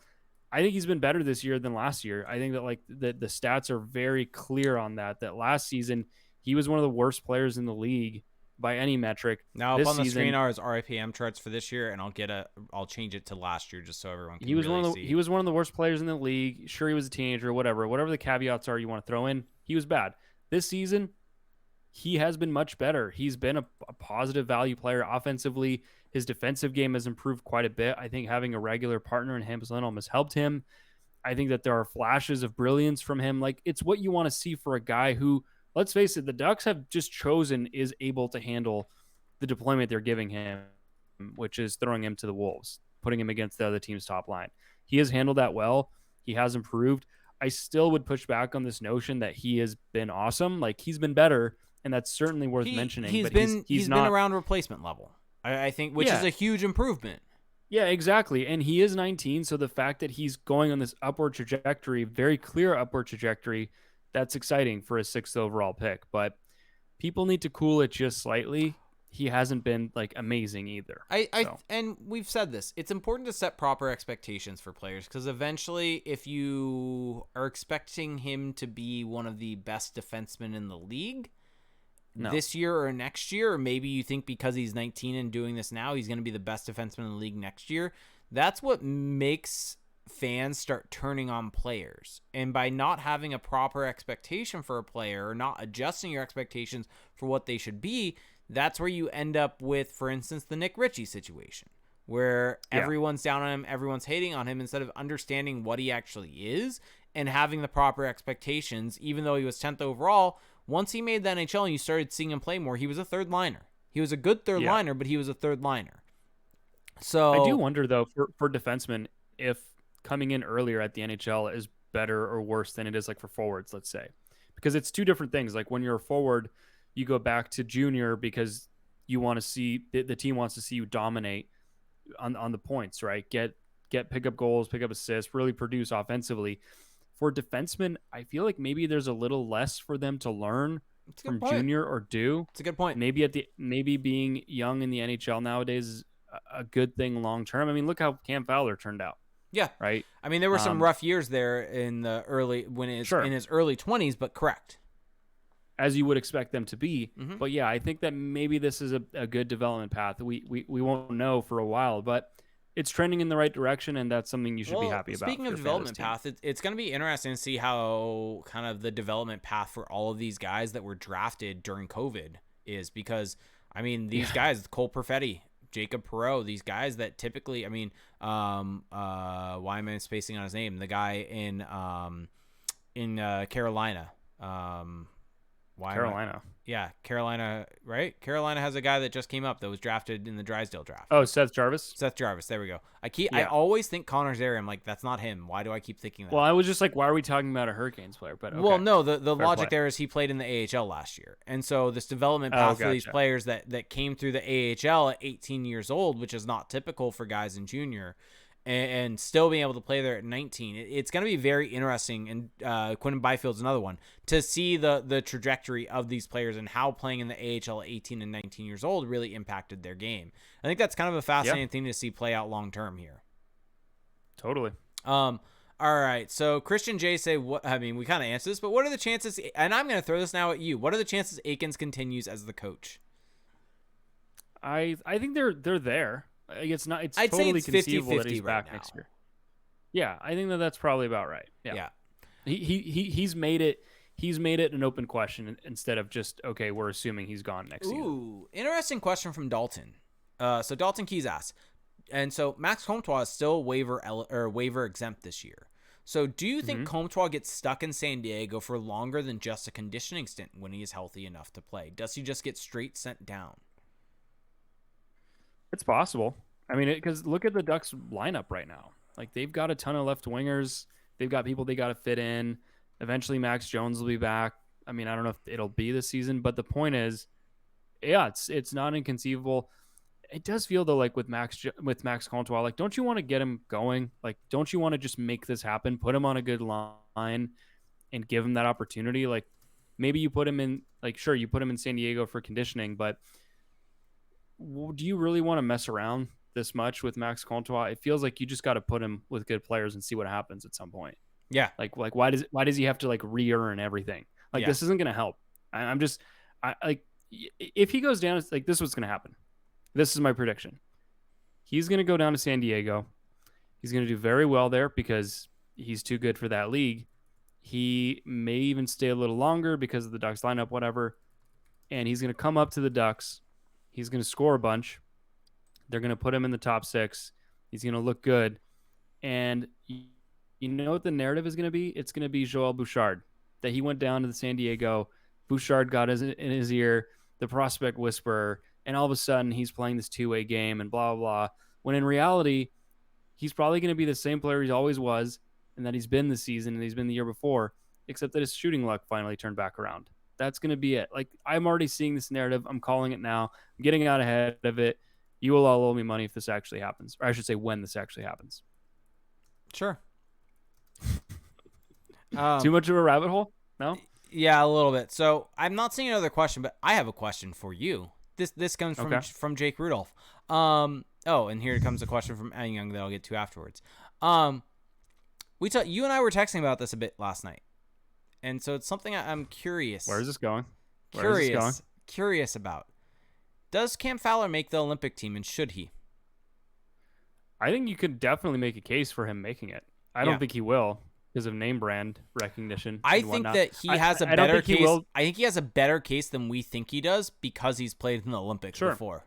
I think he's been better this year than last year. I think that like the stats are very clear on that last season he was one of the worst players in the league by any metric. Now up on the screen are his RIPM charts for this year, and I'll change it to last year just so everyone can see. He was one of the worst players in the league. Sure, he was a teenager, whatever the caveats are you want to throw in. He was bad. This season, he has been much better. He's been a positive value player offensively. His defensive game has improved quite a bit. I think having a regular partner in Hampus Lindholm has helped him. I think that there are flashes of brilliance from him. Like, it's what you want to see for a guy who, let's face it, the Ducks have just chosen is able to handle the deployment they're giving him, which is throwing him to the Wolves, putting him against the other team's top line. He has handled that well. He has improved. I still would push back on this notion that he has been awesome. Like, he's been better, and that's certainly worth mentioning. He's been around replacement level, I think, which is a huge improvement. Yeah, exactly. And he is 19, so the fact that he's going on this upward trajectory, very clear upward trajectory, that's exciting for a 6th overall pick. But people need to cool it just slightly. He hasn't been like amazing either. And we've said this. It's important to set proper expectations for players, because eventually, if you are expecting him to be one of the best defensemen in the league this year or next year, or maybe you think because he's 19 and doing this now, he's going to be the best defenseman in the league next year, that's what makes fans start turning on players. And by not having a proper expectation for a player, or not adjusting your expectations for what they should be, that's where you end up with, for instance, the Nick Ritchie situation, where everyone's down on him, everyone's hating on him, instead of understanding what he actually is and having the proper expectations, even though he was 10th overall. Once he made the NHL and you started seeing him play more, he was a third liner. He was a good third liner, but he was a third liner. So I do wonder, though, for defensemen, if coming in earlier at the NHL is better or worse than it is like for forwards, let's say. Because it's two different things. Like when you're a forward, you go back to junior because you want to see the team wants to see you dominate on the points, right? Get pick up goals, pick up assists, really produce offensively. For defensemen, I feel like maybe there's a little less for them to learn from junior or do. It's a good point. Maybe being young in the NHL nowadays is a good thing long term. I mean, look how Cam Fowler turned out. Yeah. Right. I mean, there were some rough years there in the early in his early 20s, but correct. As you would expect them to be. Mm-hmm. But yeah, I think that maybe this is a good development path. We won't know for a while, but it's trending in the right direction, and that's something you should be happy about. Speaking of development path, it's going to be interesting to see how kind of the development path for all of these guys that were drafted during COVID is, because, I mean, these guys, Cole Perfetti, Jacob Perreault, these guys that typically, I mean, why am I spacing on his name? The guy in Carolina. Carolina, right? Carolina has a guy that just came up that was drafted in the Drysdale draft. Oh, Seth Jarvis? Seth Jarvis, there we go. I always think Connor Zary. I'm like, that's not him. Why do I keep thinking that? Well, I was just like, why are we talking about a Hurricanes player? But okay. Well, no, the logic there is he played in the AHL last year. And so this development path for these players that came through the AHL at 18 years old, which is not typical for guys in junior, and still being able to play there at 19. It's going to be very interesting, and Quinton Byfield's another one, to see the trajectory of these players and how playing in the AHL at 18 and 19 years old really impacted their game. I think that's kind of a fascinating thing to see play out long term here. Totally. All right, so Christian J say, we kind of answered this, but what are the chances, and I'm going to throw this now at you, what are the chances Eakins continues as the coach? I think they're there. It's not. It's I'd totally say it's conceivable 50-50 that he's back right next year. Yeah, I think that's probably about right. Yeah. He's made it. He's made it an open question instead of just, okay, we're assuming he's gone next season. Ooh, interesting question from Dalton. So Dalton Keys asks, and so Max Comtois is still waiver exempt this year. So do you think Comtois gets stuck in San Diego for longer than just a conditioning stint when he is healthy enough to play? Does he just get straight sent down? It's possible. I mean, because look at the Ducks lineup right now. Like, they've got a ton of left wingers. They've got people they got to fit in. Eventually, Max Jones will be back. I mean, I don't know if it'll be this season, but the point is, yeah, it's not inconceivable. It does feel, though, like with Max Comtois, like, don't you want to get him going? Like, don't you want to just make this happen? Put him on a good line and give him that opportunity. Like, maybe you put him in, like, sure, you put him in San Diego for conditioning, but do you really want to mess around this much with Max Comtois? It feels like you just got to put him with good players and see what happens at some point. Yeah. Like why does he have to like re-earn everything? Like, this isn't going to help. If he goes down, like, this is what's going to happen. This is my prediction. He's going to go down to San Diego. He's going to do very well there because he's too good for that league. He may even stay a little longer because of the Ducks lineup, whatever. And he's going to come up to the Ducks. He's going to score a bunch. They're going to put him in the top 6. He's going to look good. And you know what the narrative is going to be? It's going to be Joel Bouchard, that he went down to the San Diego. Bouchard got in his ear, the prospect whisperer, and all of a sudden he's playing this two-way game and blah, blah, blah. When in reality, he's probably going to be the same player he always was, and that he's been this season and he's been the year before, except that his shooting luck finally turned back around. That's going to be it. Like, I'm already seeing this narrative. I'm calling it now. I'm getting out ahead of it. You will all owe me money if this actually happens. Or I should say when this actually happens. Sure. Too much of a rabbit hole? No? Yeah, a little bit. So I'm not seeing another question, but I have a question for you. This comes from Jake Rudolph. And here comes a question from Ann Young that I'll get to afterwards. You and I were texting about this a bit last night. And so it's something I'm curious. Where is this going? Curious about. Does Cam Fowler make the Olympic team, and should he? I think you could definitely make a case for him making it. I don't think he will because of name brand recognition. I think that he has a better case. I think he has a better case than we think he does because he's played in the Olympics before.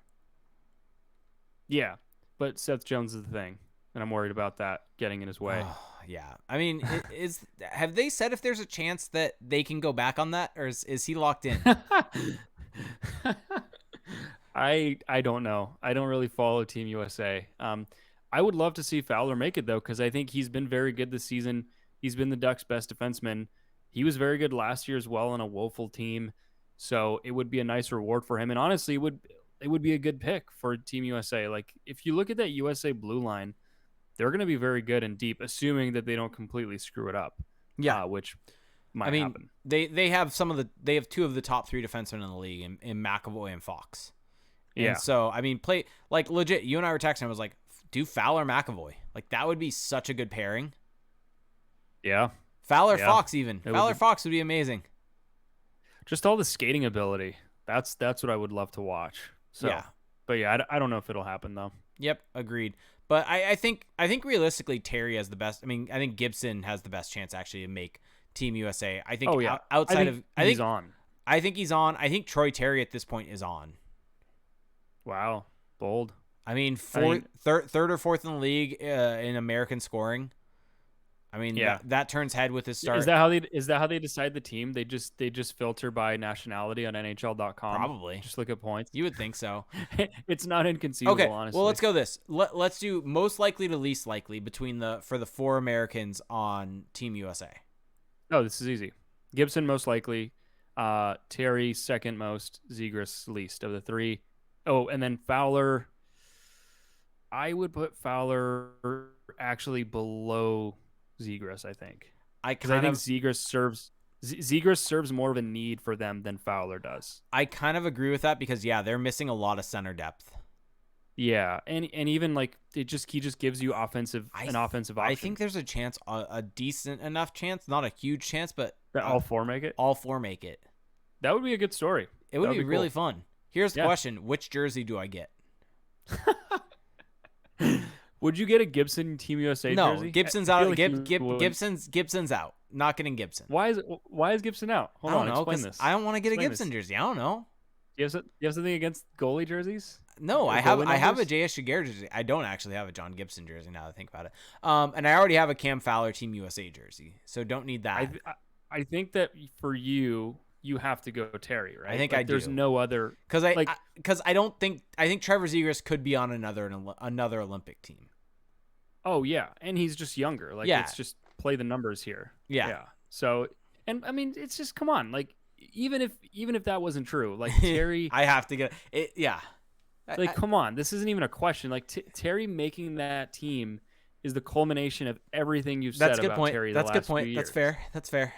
Yeah, but Seth Jones is the thing, and I'm worried about that getting in his way. yeah. I mean, have they said if there's a chance that they can go back on that, or is he locked in? I don't know. I don't really follow Team USA. I would love to see Fowler make it though, because I think he's been very good this season. He's been the Ducks' best defenseman. He was very good last year as well on a woeful team, so it would be a nice reward for him. And honestly, it would be a good pick for Team USA. Like if you look at that USA blue line, they're going to be very good and deep, assuming that they don't completely screw it up. Yeah, which might happen. They have two of the top 3 defensemen in the league in McAvoy and Fox. Yeah. And so, I mean, play like legit. You and I were texting. I was like, do Fowler McAvoy. Like that would be such a good pairing. Yeah. Fowler Fox even. Fowler Fox would be amazing. Just all the skating ability. That's what I would love to watch. So, yeah. But yeah, I don't know if it'll happen though. Yep, agreed. But I think realistically Terry has the best. I mean, I think Gibson has the best chance actually to make Team USA. I think outside of he's on. I think he's on. I think Troy Terry at this point is on. Wow, bold. I mean, third or fourth in the league in American scoring. I mean, that turns head with his start. Is that how they decide the team? They just filter by nationality on NHL.com. Probably. Just look at points. You would think so. It's not inconceivable, okay, honestly. well, let's go this. Let's do most likely to least likely for the 4 Americans on Team USA. Oh, this is easy. Gibson most likely, Terry second most, Zegras least of the 3. Oh, and then Fowler. I would put Fowler actually below Zegras, I think. Because I think Zegras serves more of a need for them than Fowler does. I kind of agree with that because they're missing a lot of center depth. Yeah, and even like he just gives you an offensive option. I think there's a chance, a decent enough chance, not a huge chance, but that all 4 make it. All 4 make it. That would be a good story. It would be really fun. Here's the question: which jersey do I get? Would you get a Gibson Team USA jersey? No, Gibson's out. Gibson's out. Not getting Gibson. Why is Gibson out? Hold on, explain this. I don't want to get a Gibson jersey. I don't know. You have something against goalie jerseys? No, I have a J.S. Shigeru jersey. I don't actually have a John Gibson jersey now that I think about it. And I already have a Cam Fowler Team USA jersey, so don't need that. I think that for you have to go Terry, right? I think I do. There's no other because I don't think I think Trevor Zegras could be on another Olympic team. Oh yeah, and he's just younger. Like it's just play the numbers here. Yeah. So, and I mean, it's just come on. Like even if that wasn't true, like Terry, I have to get it. Yeah. Like come on, this isn't even a question. Like Terry making that team is the culmination of everything you've said about Terry. That's a good point. That's fair. That's fair.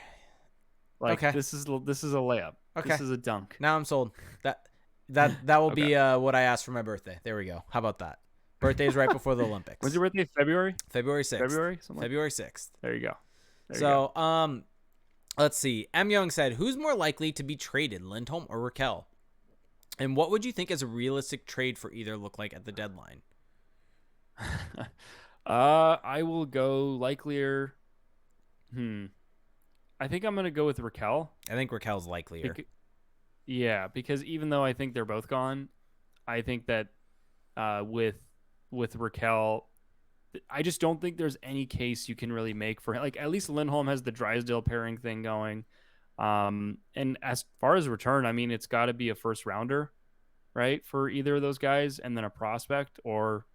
Like this is a layup. Okay. This is a dunk. Now I'm sold. That will be what I asked for my birthday. There we go. How about that? Birthday's right before the Olympics. When's your birthday? February 6th. February 6th. There you go. So, let's see. M. Young said, who's more likely to be traded, Lindholm or Raquel? And what would you think is a realistic trade for either look like at the deadline? I will go likelier. I think I'm going to go with Raquel. I think Raquel's likelier. Because even though I think they're both gone, I think that with Raquel, I just don't think there's any case you can really make for him. Like at least Lindholm has the Drysdale pairing thing going. And as far as return, I mean, it's got to be a first rounder, right? For either of those guys, and then a prospect or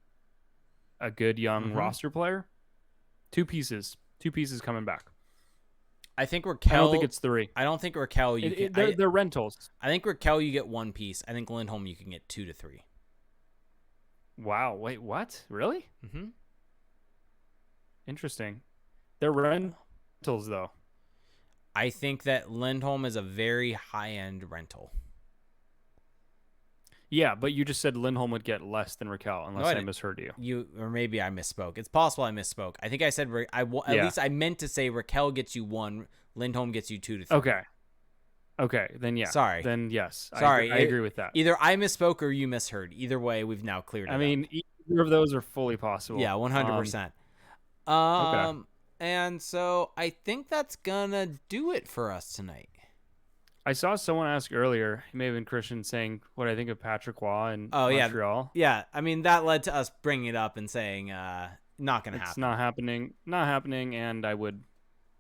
a good young roster player. Two pieces coming back. I think Raquel. I don't think it's 3. I don't think Raquel. They're rentals. I think Raquel you get 1 piece. I think Lindholm you can get 2 to 3. Wow. Wait, what? Really? Mm-hmm. Interesting. They're rentals though. I think that Lindholm is a very high-end rental. Yeah, but you just said Lindholm would get less than Raquel, unless I misheard you. Or maybe I misspoke. It's possible I misspoke. I think I said at least I meant to say Raquel gets you 1, Lindholm gets you 2 to 3. Okay, then yeah. Sorry. Then yes. Sorry, I agree with that. Either I misspoke or you misheard. Either way, we've now cleared it. I mean, either of those are fully possible. Yeah, 100%. Okay. And so I think that's gonna do it for us tonight. I saw someone ask earlier, it may have been Christian, saying what I think of Patrick Waugh in Montreal. Yeah. I mean, that led to us bringing it up and saying, Not gonna It's happen. not happening. Not happening, and I would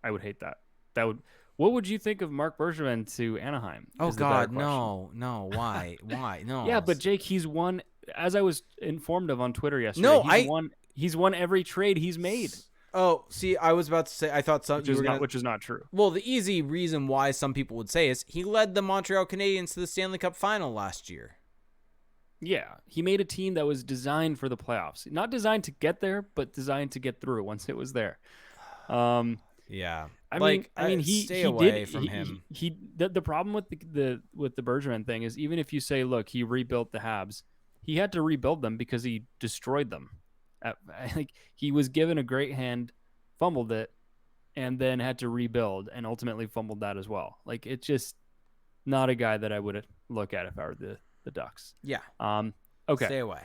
hate that. That would. What would you think of Marc Bergevin to Anaheim? Oh Is the better God, question. no. Why? Yeah, No. but Jake, he's won. As I was informed of on Twitter yesterday, No, I. He's won every trade he's made, Oh, see, I was about to say. I thought which you is were not gonna. which is not true. Well, the easy reason why some people would say is he led the Montreal Canadiens to the Stanley Cup final last year. Yeah, he made a team that was designed for the playoffs, not designed to get there, but designed to get through once it was there. Yeah, I mean, stay he did away from him. the problem with the Bergevin thing is, even if you say, look, he rebuilt the Habs, he had to rebuild them because he destroyed them. Like, he was given a great hand, fumbled it, and then had to rebuild, and ultimately fumbled that as well. Like, it's just not a guy that I would look at if I were the Ducks. Yeah. Okay. Stay away.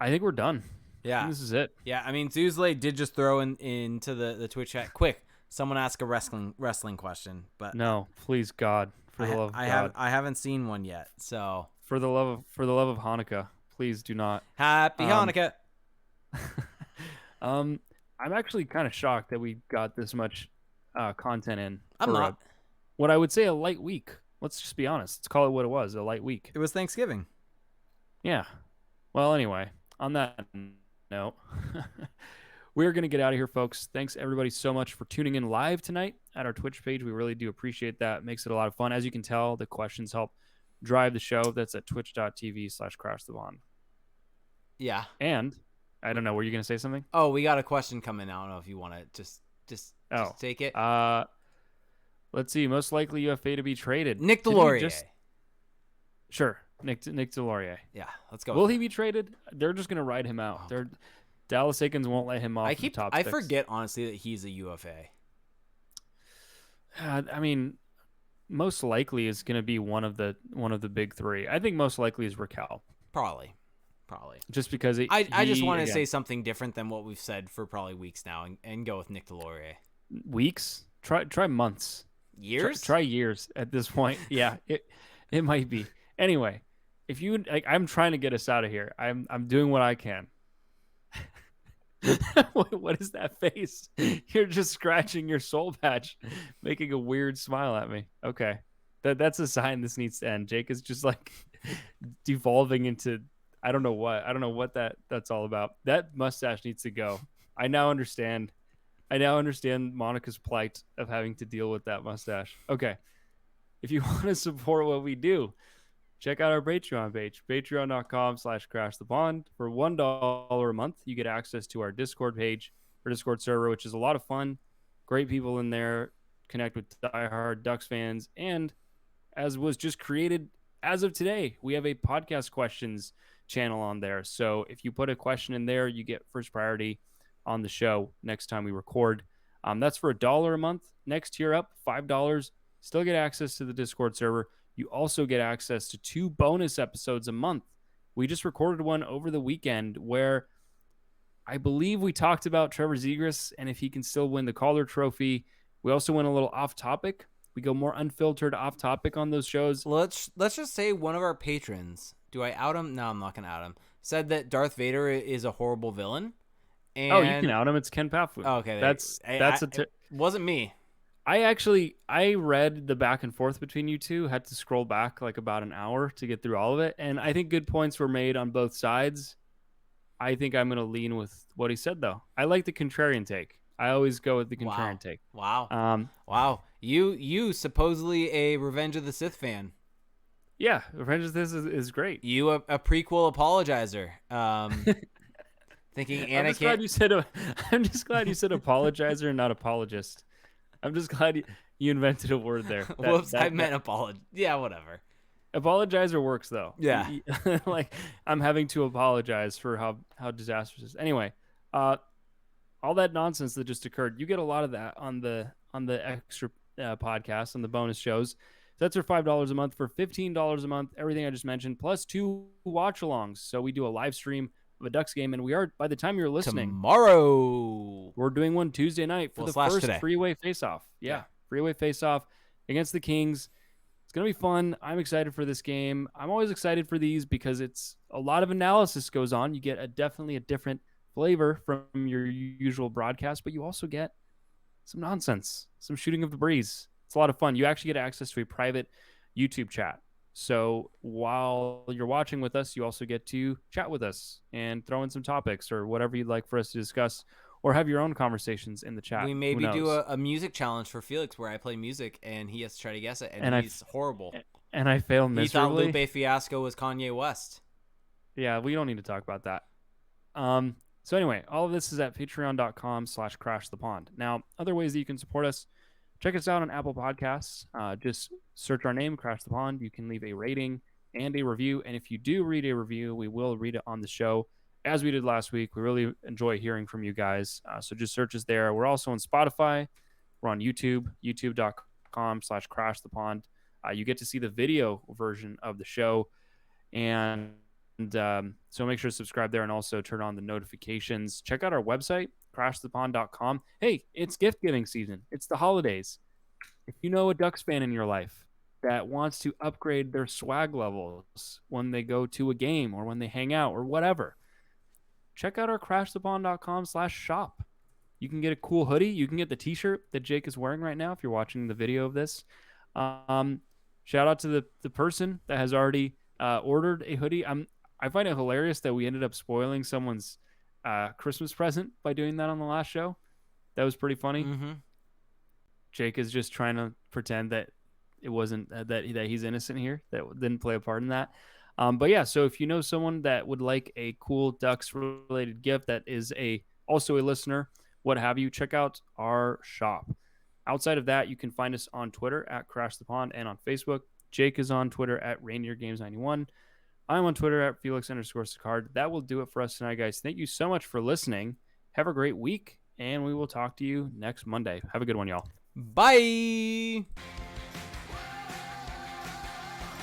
I think we're done. Yeah. This is it. Yeah. I mean, Zuzle did just throw into the Twitch chat. Quick, someone ask a wrestling question, but No, please, God, for the love of God. I haven't seen one yet. So For the love of Hanukkah, please do not. happy Hanukkah. I'm actually kind of shocked that we got this much content in. I'm not. What I would say a light week. Let's just be honest. Let's call it what it was, a light week. It was Thanksgiving. Yeah. Well, anyway, on that note, we're going to get out of here, folks. Thanks, everybody, so much for tuning in live tonight at our Twitch page. We really do appreciate that. It makes it a lot of fun. As you can tell, the questions help drive the show. That's at twitch.tv/crashthebond. Yeah. And I don't know. Were you going to say something? Oh, we got a question coming. I don't know if you want to just take it. Let's see. Most likely UFA to be traded. Nick Delorier. Sure. Nick Delorier. Yeah, let's go. Will he be traded? They're just going to ride him out. Oh, Dallas Aikens won't let him off the top six. I forget, honestly, that he's a UFA. I mean, most likely is going to be one of the big three. I think most likely is Raquel. Probably. Just because I just want to say something different than what we've said for probably weeks now and go with Nick Delorier. Weeks? Try months. Years? Try years at this point. Yeah, it might be. Anyway, if you I'm trying to get us out of here. I'm doing what I can. What is that face? You're just scratching your soul patch, making a weird smile at me. Okay. That's a sign this needs to end. Jake is just like devolving into I don't know what that's all about. That mustache needs to go. I now understand Monica's plight of having to deal with that mustache. Okay. If you want to support what we do, check out our Patreon page, patreon.com/crashthepond. For $1 a month, you get access to our Discord page, our Discord server, which is a lot of fun. Great people in there. Connect with diehard Ducks fans. And as was just created as of today, we have a podcast questions channel on there. So if you put a question in there, you get first priority on the show next time we record. That's for $1 a month. Next tier up, $5. Still get access to the Discord server. You also get access to 2 bonus episodes a month. We just recorded one over the weekend where I believe we talked about Trevor Zegras and if he can still win the Calder Trophy. We also went a little off topic. We go more unfiltered off topic on those shows. Let's just say one of our patrons, do I out him? No, I'm not going to out him, said that Darth Vader is a horrible villain. And... Oh, you can out him. It's Ken Pafu. Oh, okay. It wasn't me. I read the back and forth between you two, had to scroll back like about an hour to get through all of it. And I think good points were made on both sides. I think I'm going to lean with what he said, though. I like the contrarian take. I always go with the contrarian take. Wow. Wow. You supposedly a Revenge of the Sith fan. Yeah. Revenge of the Sith is great. You a prequel apologizer. Thinking Anakin. I'm just glad you said apologizer and not apologist. I'm just glad you invented a word there. Whoops, I meant apologize. Yeah, whatever. Apologizer works though. Yeah. Like I'm having to apologize for how disastrous it is. Anyway, all that nonsense that just occurred, you get a lot of that on the extra podcast, on the bonus shows. So that's for $5 a month. For $15 a month, everything I just mentioned, plus 2 watch-alongs. So we do a live stream of a Ducks game, and we are, by the time you're listening, tomorrow we're doing one Tuesday night for the first today. Freeway face-off. Yeah, Freeway face-off against the Kings. It's going to be fun. I'm excited for this game. I'm always excited for these because it's a lot of analysis goes on. You get definitely a different flavor from your usual broadcast, but you also get some nonsense, some shooting of the breeze. It's a lot of fun. You actually get access to a private YouTube chat. So while you're watching with us, you also get to chat with us and throw in some topics or whatever you'd like for us to discuss, or have your own conversations in the chat. We Who maybe do knows? a music challenge for Felix where I play music and he has to try to guess it, and And he's horrible. I fail He thought miserably. Lupe Fiasco was Kanye West. Yeah, we don't need to talk about that. So anyway, all of this is at patreon.com/crashthepond. Now, other ways that you can support us, check us out on Apple Podcasts. Just search our name, Crash the Pond. You can leave a rating and a review. And if you do read a review, we will read it on the show as we did last week. We really enjoy hearing from you guys. So just search us there. We're also on Spotify. We're on YouTube, youtube.com/Crash the Pond. You get to see the video version of the show. And so make sure to subscribe there and also turn on the notifications. Check out our website, crashthepond.com. Hey, it's gift giving season. It's the holidays. If you know a Ducks fan in your life that wants to upgrade their swag levels when they go to a game or when they hang out or whatever, check out our crashthepond.com/shop. You can get a cool hoodie. You can get the t-shirt that Jake is wearing right now if you're watching the video of this. Shout out to the person that has already ordered a hoodie. I find it hilarious that we ended up spoiling someone's Christmas present by doing that on the last show. That was pretty funny. Mm-hmm. Jake is just trying to pretend that it wasn't that he's innocent here, that didn't play a part in that. But yeah, so if you know someone that would like a cool Ducks related gift that is also a listener, what have you, check out our shop. Outside of that, you can find us on Twitter at Crash the Pond and on Facebook. Jake is on Twitter at Rainier Games 91. I'm on Twitter at Felix_Sicard. That will do it for us tonight, guys. Thank you so much for listening. Have a great week, and we will talk to you next Monday. Have a good one, y'all. Bye.